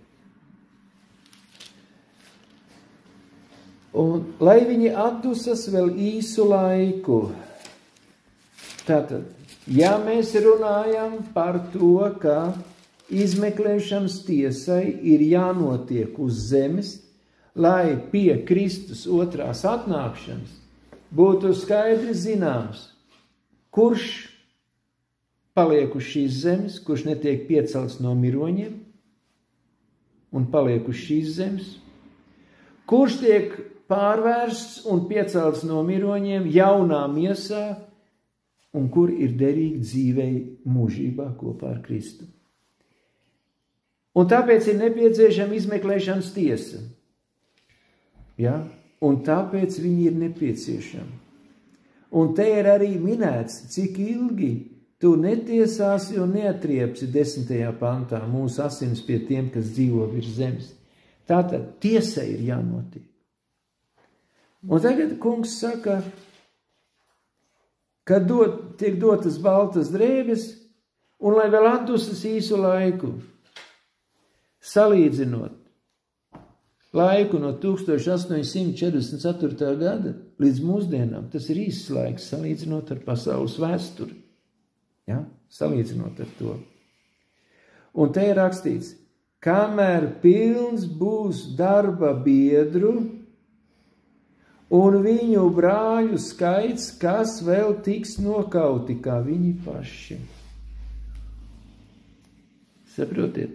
Un lai viņi atdusas vēl īsu laiku. Tātad, ja mēs runājam par to, ka izmeklēšanas tiesai ir jānotiek uz zemes, lai pie Kristus otrās atnākšanas būtu skaidri zināms, kurš paliek uz šīs zemes, kurš netiek piecelts no miroņiem un paliek uz šīs zemes, kurš tiek pārvērsts un piecelts no miroņiem jaunā miesā un kur ir derīgi dzīvei mūžībā kopā ar Kristu. Un tāpēc ir nepieciešama izmeklēšanas tiesa. Ja? Un tāpēc viņi ir nepieciešami. Un te ir arī minēts, cik ilgi tu netiesāsi un neatriepsi 10. pantā mūsu asins pie tiem, kas dzīvo virs zemes. Tātad tiesai ir jānotiek. Un tagad kungs saka, ka tiek dotas baltas drēbes un lai vēl atdusas īsu laiku. Salīdzinot laiku no 1844. gada līdz mūsdienām, tas ir īsts laiks, salīdzinot ar pasaules vēsturi. Ja? Salīdzinot ar to. Un te ir rakstīts, kamēr pilns būs darba biedru un viņu brāļu skaits, kas vēl tiks nokauti kā viņi paši. Saprotiet,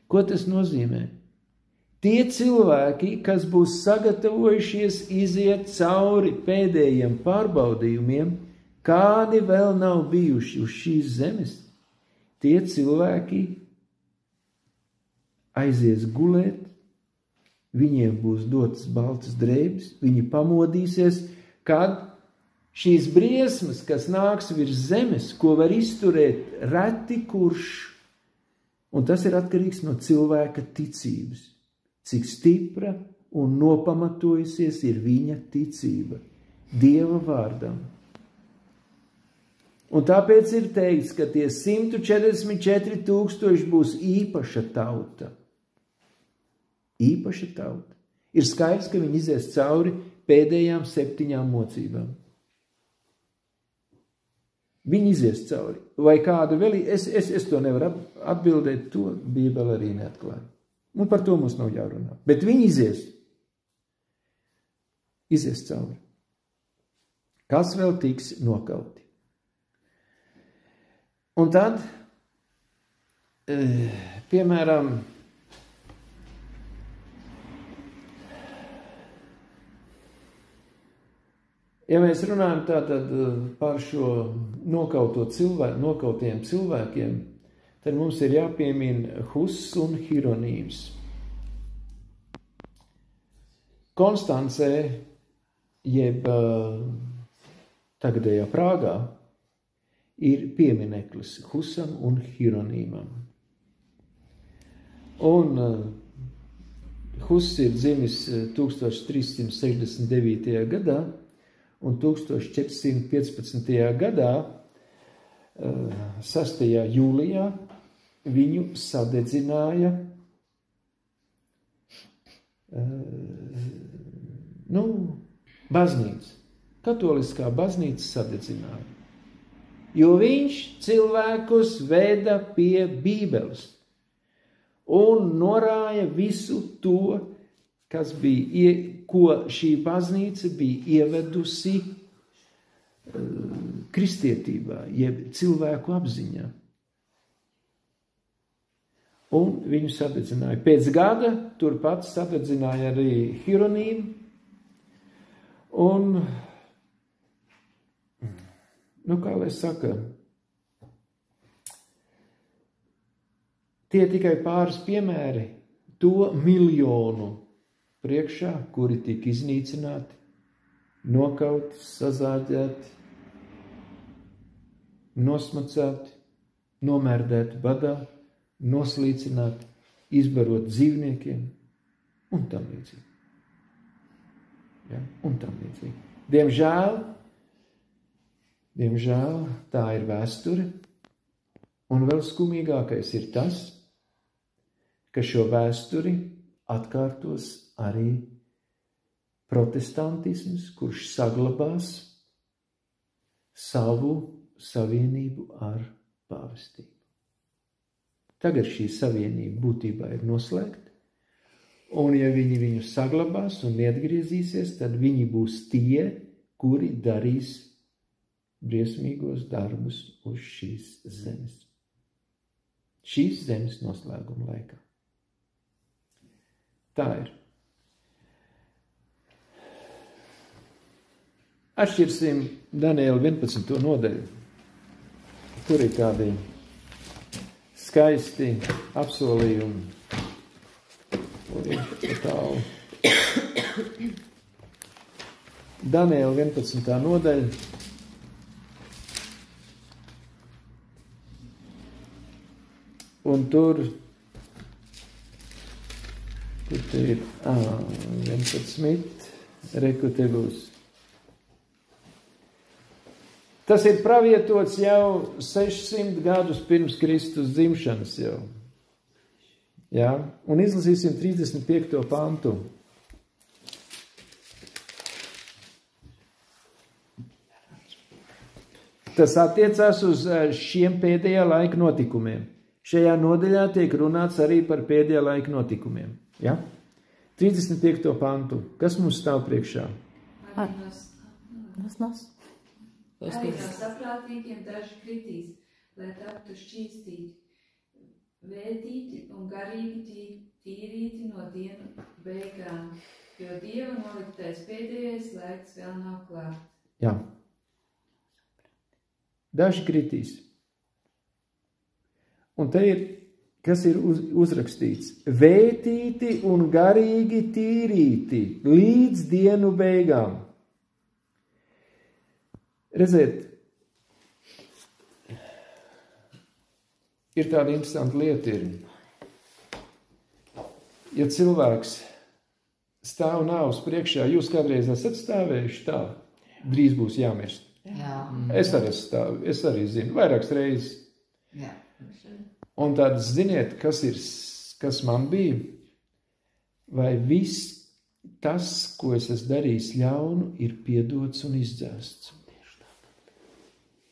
ko tas nozīmē? Tie cilvēki, kas būs sagatavojušies iziet cauri pēdējiem pārbaudījumiem, kādi vēl nav bijuši uz šīs zemes, tie cilvēki aizies gulēt, viņiem būs dotas baltas drēbes, viņi pamodīsies, kad šīs briesmas, kas nāks virs zemes, ko var izturēt reti kurš, un tas ir atkarīgs no cilvēka ticības, cik stipra un nopamatojusies ir viņa ticība Dieva vārdam. Un tāpēc ir teikts, ka tie 144 000 būs īpaša tauta. Īpaša tauta. Ir skaidrs, ka viņi izies cauri pēdējām 7 mocībām. Viņi izies cauri. Vai kādu vēl? Es to nevaru atbildēt, to Bībele arī neatklāja. Un par to mums nav jārunā. Bet viņi izies cauri. Kas vēl tiks nokauti? Un tad, piemēram, ja mēs runājam tātad par šo nokautiem cilvēkiem, tad mums ir jāpiemina Huss un Hieronīms. Konstancē, jeb tagadējā Prāgā, ir piemineklis Husam un Hieronīmam. Un Huss ir dzimis 1369. gadā, un 1415. gadā 6. jūlijā viņu sadedzināja baznīca. Katoliskā baznīca sadedzināja. Jo viņš cilvēkus veda pie Bībeles un norāja visu to, ko šī baznīca bija ievedusi kristietībā, jeb cilvēku apziņā. Un viņu sadedzināja. Pēc gada turpat sadedzināja arī Hieronīmu. Un, kā lai saka, tie tikai pāris piemēri to miljonu priekšā, kuri tika iznīcināti, nokauti, sazāģēti, nosmacēti, nomērdēti badā, noslīcināti, izbarot dzīvniekiem un tam līdzīgi. Ja? Un tam līdzīgi. Diemžēl tā ir vēsture, un vēl skumīgākais ir tas, ka šo vēsturi atkārtos arī protestantisms, kurš saglabās savu savienību ar pāvestību. Tagad šī savienība būtībā ir noslēgta, un ja viņi viņu saglabās un neatgriezīsies, tad viņi būs tie, kuri darīs briesmīgos darbus uz šīs zemes. Šīs zemes noslēguma laikā. Tā ir. Atšķirsim Daniela 11. nodaļu. Tur ir tādi skaisti apsolījumi. Tur ir tālu. Daniela 11. nodaļa. Un tur te ir 11, reku te būs. Tas ir pravietots jau 600 gadus pirms Kristus dzimšanas jau. Jā? Un izlasīsim 35. pantu. Tas attiecās uz šiem pēdējā laika notikumiem. Šajā nodaļā tiek runāts arī par pēdējā laika notikumiem. Ja? 35. pantu. Kas mums stāv priekšā? Arī no saprātīgiem daži kritīs, lai taptu šķīstīti, vētīti un garīgi tīrīti no dienu beigām, jo Dieva noliktais pēdējais laiks vēl nav klāt. Jā. Daži kritīs. Un te ir, kas ir uzrakstīts? Vētīti un garīgi tīrīti līdz dienu beigām. Redziet, ir tāda interesanta lieta ir, ja cilvēks stāv nāvs priekšā, jūs kādreiz esat stāvējuši tā, drīz būs jāmirst. Jā. Es arī zinu, vairākas reizes. Jā. Un tad ziniet, kas man bija, vai viss tas, ko es esmu darījis ļaunu, ir piedots un izdzēsts.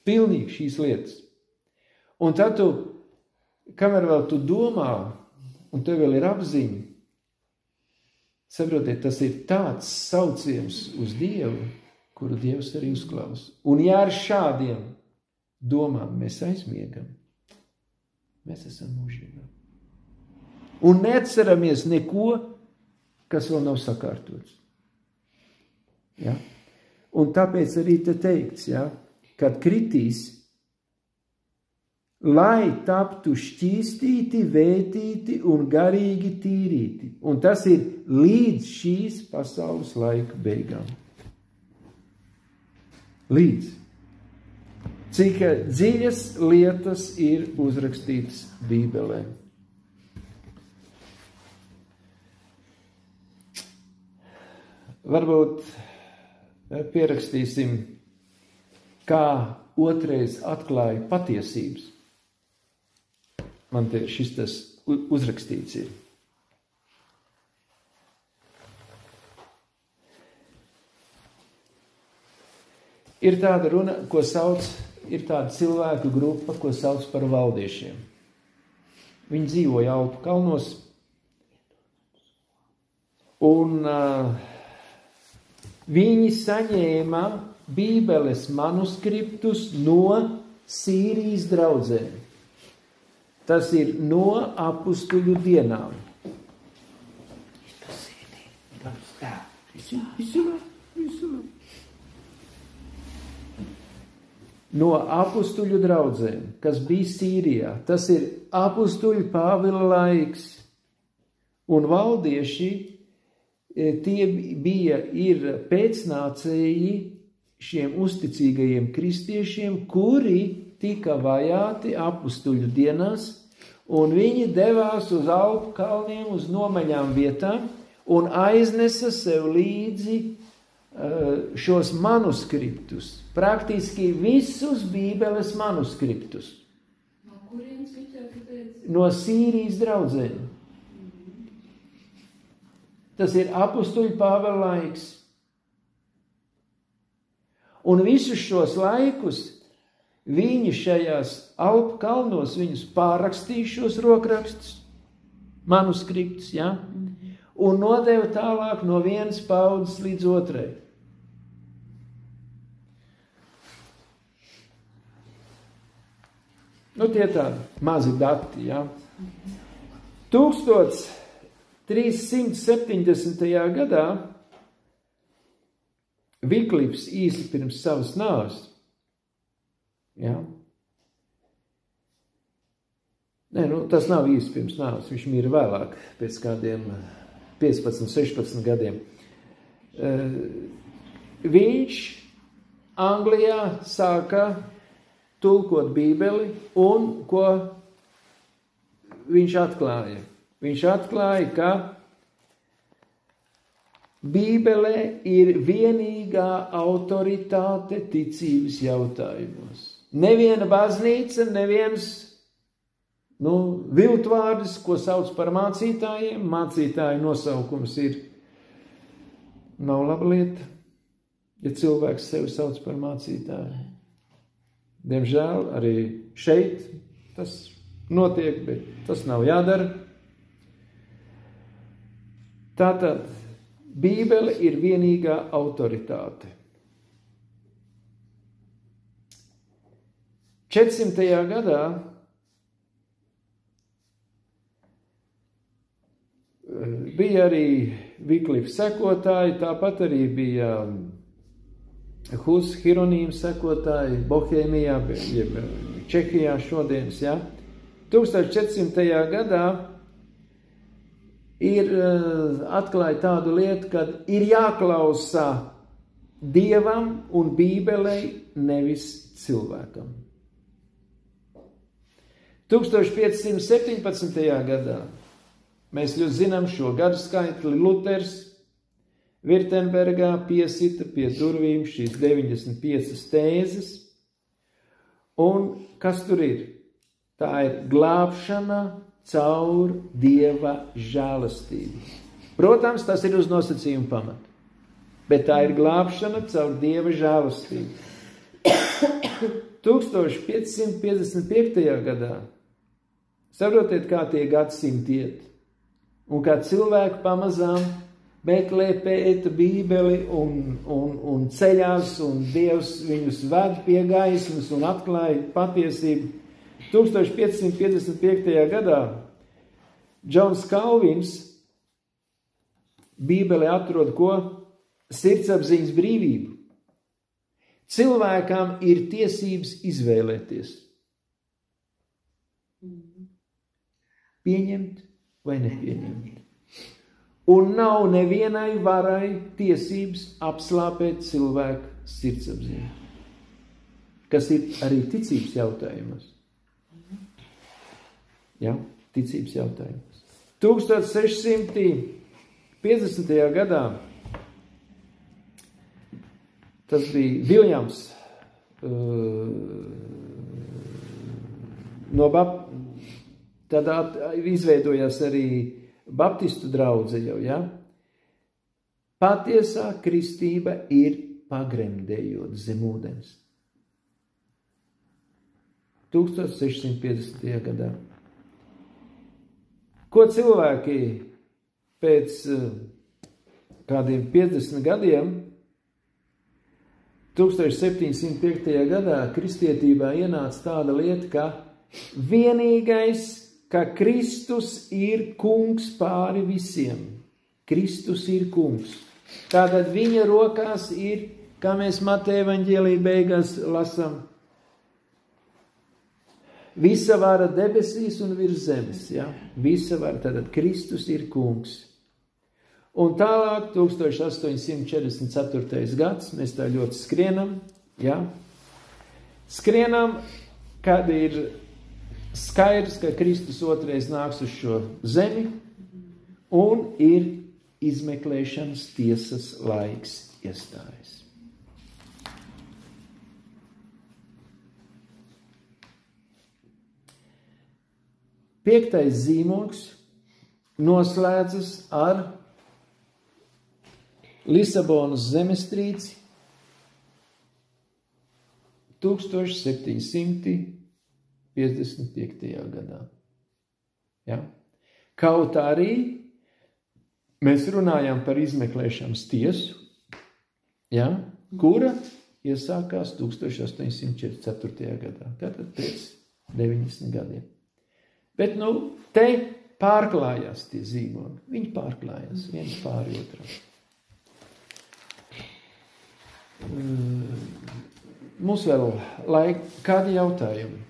Pilnīgi šīs lietas. Un tad tu, kamēr vēl tu domā, un tev vēl ir apziņa, saprotiet, tas ir tāds sauciens uz Dievu, kuru Dievs arī uzklausa. Un ja ar šādiem domām mēs aizmiegam, mēs esam mūžībā. Un neatceramies neko, kas vēl nav sakārtots. Ja? Un tāpēc arī te teikts, ja, kad kritīs, lai taptu šķīstīti, vētīti un garīgi tīrīti. Un tas ir līdz šīs pasaules laika beigām. Līdz. Cik dziļas lietas ir uzrakstītas Bībelē. Varbūt pierakstīsim, kā otrais atklāja patiesības. Man te šis tas uzrakstīts ir. Ir tāda runa, ir tāda cilvēku grupa, ko sauc par valdiešiem. Viņi dzīvoja Alpu kalnos, un viņi saņēma Bībeles manuskriptus no Sīrijas draudzēm. Tas ir no apustuļu dienām. No apustuļu draudzēm, kas bija Sīrijā. Tas ir apustuļu Pāvila laiks. Un valdieši, tie ir pēcnācēji šiem uzticīgajiem kristiešiem, kuri tika vajāti apustuļu dienās, un viņi devās uz Alpu kalniem, uz nomaļām vietām, un aiznesa sev līdzi šos manuskriptus, praktiski visus Bībeles manuskriptus. No kurienes viņš teica? No Sīrijas draudzēm. Tas ir apustuļu Pāvila laiks. Un visus šos laikus viņi šajās Alpu kalnos viņus pārrakstīja šos rokrakstus, manuskriptus, ja? Un nodeva tālāk no vienas paudzes līdz otrai. Nu, tie tādi mazi dati, ja? 1370. gadā Viklifs īsi pirms savas nāves, ja? Nē, nu, tas nav īsti pirms nāves, viņš mīra vēlāk, pēc kādiem 15, 16 gadiem. Viņš Anglijā sāka tulkot Bībeli, un ko viņš atklāja? Viņš atklāja, ka Bībele ir vienīgā autoritāte ticības jautājumos. Neviena baznīca, neviens viltvārdis, ko sauc par mācītājiem. Mācītāju nosaukums nav laba lieta, ja cilvēks sevi sauc par mācītāju. Diemžēl arī šeit tas notiek, bet tas nav jādara. Tātad Bībele ir vienīgā autoritāte. 400. gadā bija arī Viklifa sekotāji, tāpat arī bija Hus Hieronīma sekotāji Bohēmijā, Čehijā šodienas, ja. 1400. gadā ir atklāja tādu lietu, kad ir jāklausā Dievam un Bībelei, nevis cilvēkam. 1517. gadā mēs ļoti zinām šo gadu skaitli. Luters Virtembergā piesita pie durvīm šīs 95 tēzes. Un kas tur ir? Tā ir glābšana caur Dieva žēlastību. Protams, tas ir uz nosacījumu pamata. Bet tā ir glābšana caur Dieva žēlastību. 1555. gadā, saprotiet, kā tie gadsimti iet, un kā cilvēki pamazām meklē, pēta Bībeli un ceļās, un Dievs viņus ved pie gaismas un atklāja patiesību. 1555. gadā Džons Kalvins Bībelē atrod ko? Sirdsapziņas brīvību. Cilvēkam ir tiesības izvēlēties. Pieņemt vai nepieņemt. Un nav nevienai varai tiesības apslāpēt cilvēku sirdsapziņu, kas ir arī ticības jautājumos. Ja, ticības jautājumos. 1650. gadā tas bija Viljams tad izveidojās arī baptistu draudze jau, ja? Patiesā kristība ir pagremdējot zem ūdens. 1650. gadā. Ko cilvēki pēc kādiem 50 gadiem 1705. gadā kristietībā ienāca tāda lieta, ka vienīgais, ka Kristus ir kungs pāri visiem. Kristus ir kungs. Tātad viņa rokās ir, kā mēs Mateja evaņģēlija beigās lasām, visa vara debesīs un virs zemes. Ja? Visa vara, tātad Kristus ir kungs. Un tālāk, 1844. gads, mēs tā ļoti skrienam, ja? Skrienam, kad ir skaidrs, ka Kristus otrais nāks uz šo zemi, un ir izmeklēšanas tiesas laiks iestājas. Piektais zīmogs noslēdzas ar Lisabonas zemestrīci 1755. gadā. Ja? Kaut arī mēs runājam par izmeklēšanas tiesu, ja? Kura iesākās 1844. gadā, tātad pēc 90 gadiem. Bet, te pārklājās tie zīmogi. Viņi pārklājās viens pāri otram. Mums vēl kādi jautājumi?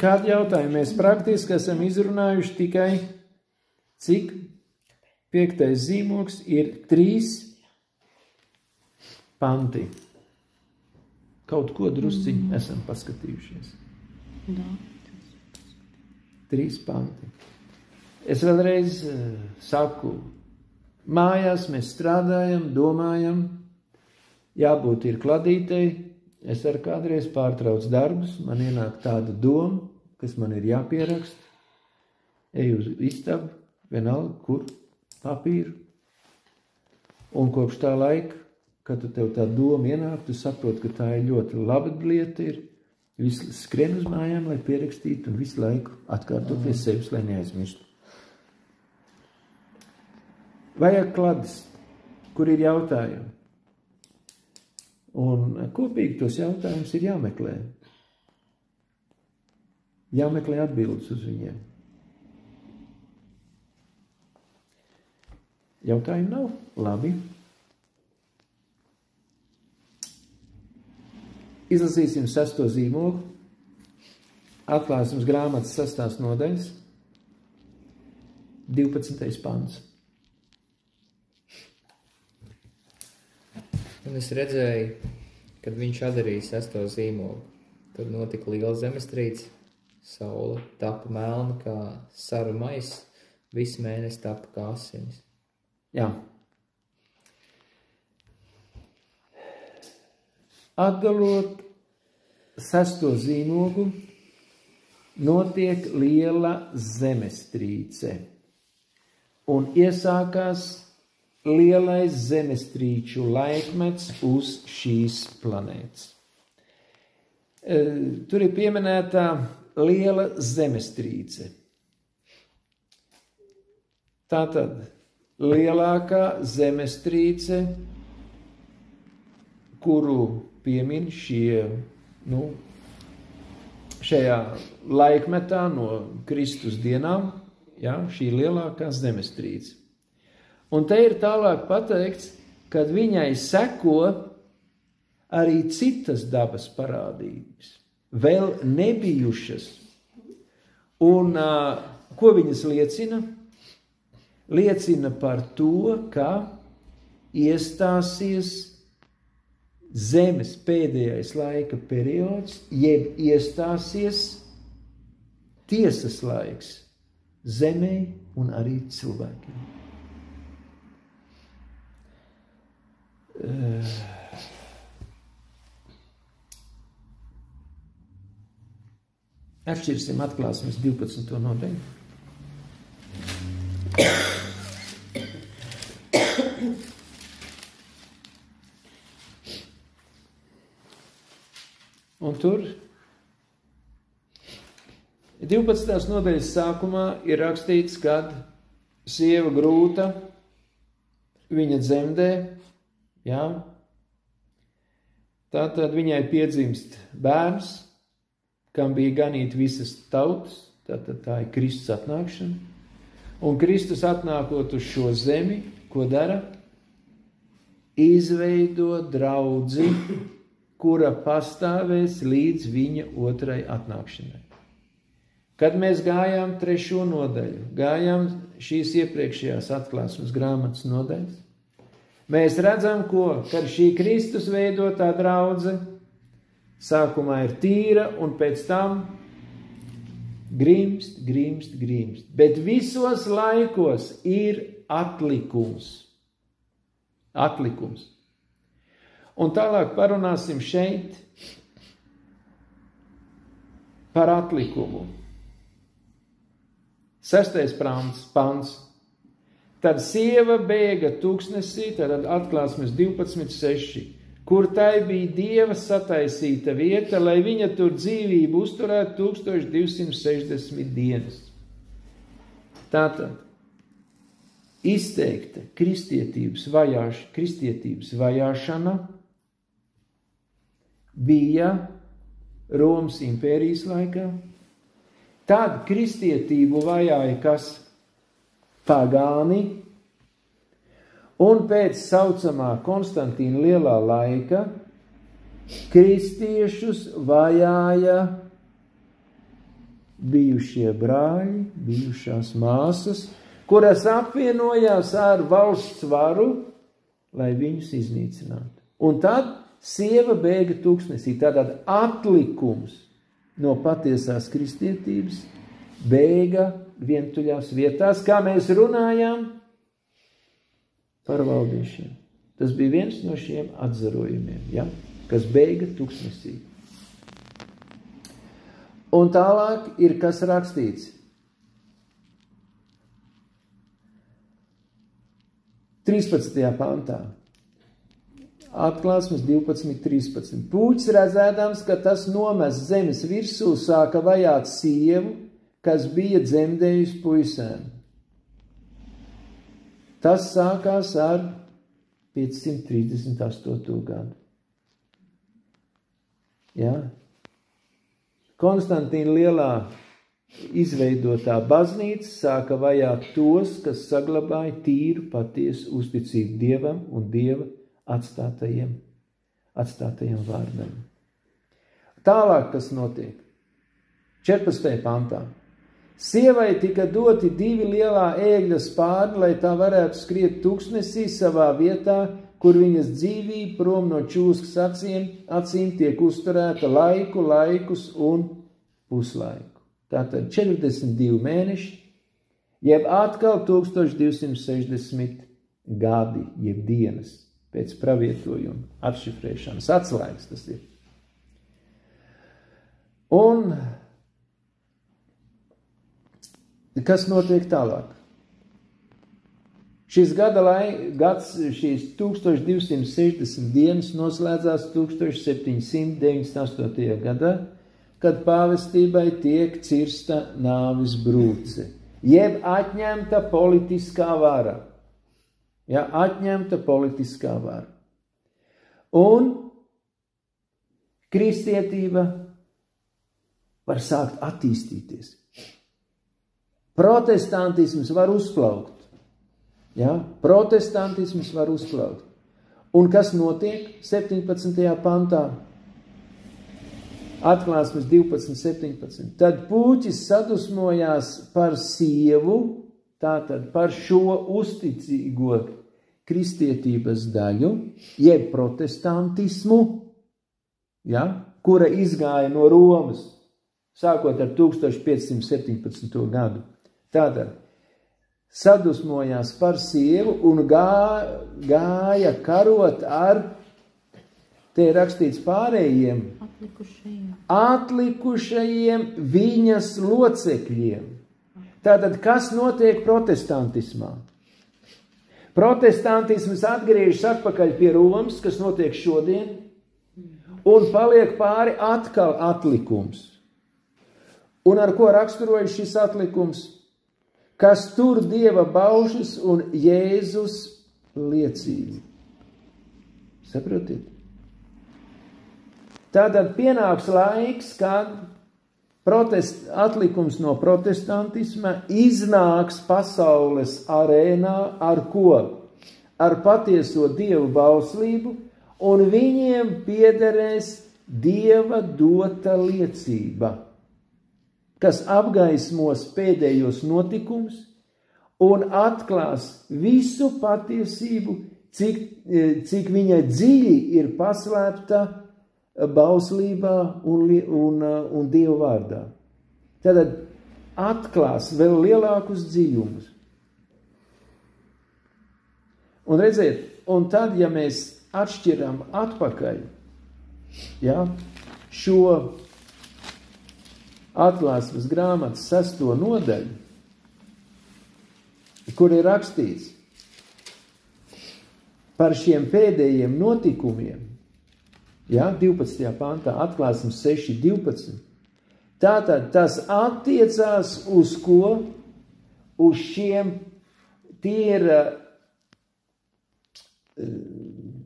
Kādi jautājumi? Mēs praktiski esam izrunājuši tikai, cik 5. zīmogs ir 3 panti. Kaut ko drusciņi esam paskatījušies. 3 panti. Es vēlreiz saku, mājās mēs strādājam, domājam, jābūt ir kladītei. Es ar kādreiz pārtraucu darbus, man ienāk tāda doma, kas man ir jāpieraksta. Eju uz istabu, vienalga, kur papīru. Un kopš tā laika, kad tev tā doma ienāk, tu saproti, ka tā ir ļoti laba lieta ir, Visu skrien uz mājām, lai pierakstītu un visu laiku atkārtot pie sevis, lai neaizmirstu. Vajag klades, kur ir jautājumi. Un kopīgi tos jautājumus ir jāmeklē. Jāmeklē atbildes uz viņiem. Jautājumu nav? Labi. Izlasīsim 6. zīmogu, Atklāsmes grāmatas 6. nodaļas, 12. pants. Un es redzēju, kad viņš atdarīja 6. zīmogu, tad notika liela zemestrīce, saule tapa melna kā saru maiss, viss mēnesis tapa kā asinis. Jā. Atdalot 6. zīmogu, notiek liela zemestrīce. Un iesākās lielais zemestrīču laikmets uz šīs planētas. Tur ir pieminētā liela zemestrīce. Tātad lielākā zemestrīce, kuru piemin šajā laikmetā no Kristus dienām, jā, šī lielākā zemestrīce. Un te ir tālāk pateikts, kad viņai seko arī citas dabas parādības, vēl nebijušas. Un ko viņas liecina? Liecina par to, ka iestāsies zemes pēdējais laika periods, jeb iestāsies tiesas laiks zemē un arī cilvēkiem. Atšķirsim Atklāsmes 12. nodaļu. Un tur 12. nodaļas sākumā ir rakstīts, kad sieva grūta, viņa dzemdē, jā, tātad viņai piedzimst bērns, kam bija ganīt visas tautas, tātad tā ir Kristus atnākšana, un Kristus atnākot uz šo zemi, ko dara? Izveido draudzi, kura pastāvēs līdz viņa otrai atnākšanai. Kad mēs gājām 3. nodaļu, gājām šīs iepriekšējās Atklāsmes grāmatas nodaļas, mēs redzam, kad šī Kristus veidotā draudze sākumā ir tīra un pēc tam grimst. Bet visos laikos ir atlikums. Un tālāk parunāsim šeit par atlikumu. 6. pants. Tad sieva bēga tūkstnesī, tad Atklāsmes 12.6, kur tai bija Dieva sataisīta vieta, lai viņa tur dzīvību uzturētu 1260 dienas. Tātad izteikta kristietības vajāšana bija Romas impērijas laikā. Tad kristietību vajāja kas? Pagāni. Un pēc saucamā Konstantīna lielā laika kristiešus vajāja bijušie brāļi, bijušās māsas, kuras apvienojās ar valsts varu, lai viņus iznīcinātu. Un tad sieva bēga tūkstnesī. Tātad atlikums no patiesās kristietības bēga vientuļās vietās, kā mēs runājām par valdiešiem. Tas bija viens no šiem atzarojumiem, ja? Kas bēga tūkstnesī. Un tālāk ir kas rakstīts. 13. pantā. Atklāsmes 12.13. Pūķis redzēdams, ka tas nomes zemes virsū, sāka vajāt sievu, kas bija dzemdējusi puisēm. Tas sākās ar 538. gadu. Jā. Konstantīna Lielā izveidotā baznīca sāka vajāt tos, kas saglabāja tīru patiesu uzticību Dievam un Dieva atstātajiem vārdam. Tālāk, kas notiek? 14. pantā. Sievai tika doti 2 lielā ēgļa spārni, lai tā varētu skriet tuksnesī savā vietā, kur viņas dzīvība prom no čūskas acīm tiek uzturēta laikus un puslaiku. Tātad 42 mēneši, jeb atkal 1260 gadi, jeb dienas pēc pravietojuma atšifrēšanas, atslēgas tas ir. Un kas notiek tālāk? Šīs 1260 dienas noslēdzās 1798. gadā, kad pāvestībai tiek cirsta nāves brūce, jeb atņemta politiskā vara. Ja, atņemta politiskā vara. Un kristietība var sākt attīstīties. Protestantisms var uzplaukt. Ja, protestantisms var uzplaukt. Un kas notiek 17. pantā? Atklāsmes 12.17. Tad pūķis sadusmojās par sievu, tātad par šo uzticīgo kristietības daļu, jeb protestantismu, ja, kura izgāja no Romas, sākot ar 1517. gadu. Tātad sadusmojās par sievu un gāja karot ar, te ir rakstīts, pārējiem atlikušajiem viņas locekļiem. Tātad, kas notiek protestantismā? Protestantisms atgriežas atpakaļ pie Romas, kas notiek šodien, un paliek pāri atkal atlikums. Un ar ko raksturojas šis atlikums? Kas tur Dieva baušas un Jēzus liecību. Saprotiet? Tātad pienāks laiks, kad atlikums no protestantisma iznāks pasaules arēnā ar ko? Ar patieso Dievu bauslību, un viņiem piederēs Dieva dota liecība, kas apgaismos pēdējos notikumus un atklās visu patiesību, cik viņa dziļi ir paslēpta bauslībā un Dieva vārdā. Tātad atklās vēl lielākus dziļumus. Un redziet, un tad, ja mēs atšķiram atpakaļ, ja, šo Atklāsmes grāmatas 6. nodaļu, kur ir rakstīts par šiem pēdējiem notikumiem, ja, 12. pantā, Atklāsmes 6.12. Tātad tas attiecās uz ko? Uz šiem, tie ir,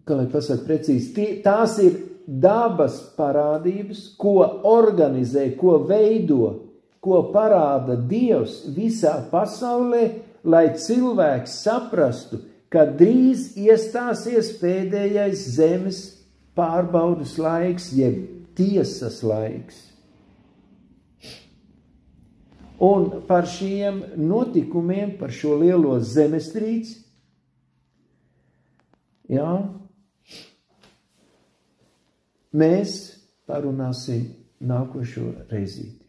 kā lai pasaka precīzi, tās ir dabas parādības, ko organizē, ko veido, ko parāda Dievs visā pasaulē, lai cilvēks saprastu, ka drīz iestāsies pēdējais zemes pārbaudas laiks, jeb tiesas laiks. Un par šiem notikumiem, par šo lielo zemestrīci, jā, mēs parunāsim nākošo reizīti.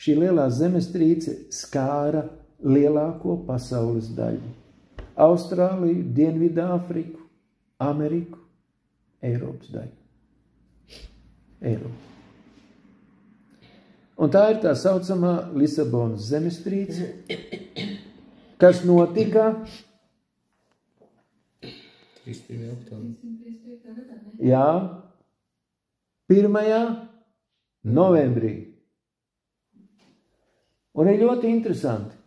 Šī lielā zemestrīce skāra lielāko pasaules daļu. Austrāliju, Dienvidāfriku, Ameriku, Eiropas daļu. Eiropa. Un tā ir tā saucamā Lisabonas zemestrīce, kas notika 31. oktobrī. 355. gadā, ne? Jā, 1. novembrī. Un ir ļoti interesanti,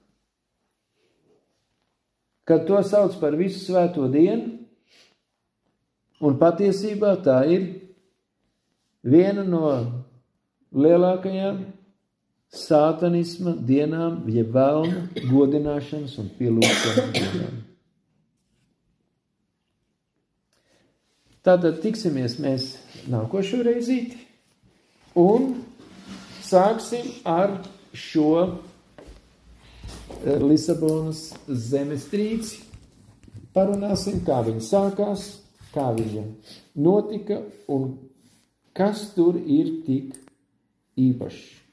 kad to sauc par visu svēto dienu, un patiesībā tā ir viena no lielākajām sātanisma dienām, jeb velna godināšanas un pielūgšanas dienām. Tātad tiksimies mēs nākošo reizīti un sāksim ar šo Lisabonas zemestrīci. Parunāsim, kā viņa sākās, kā viņa notika un kas tur ir tik īpašs.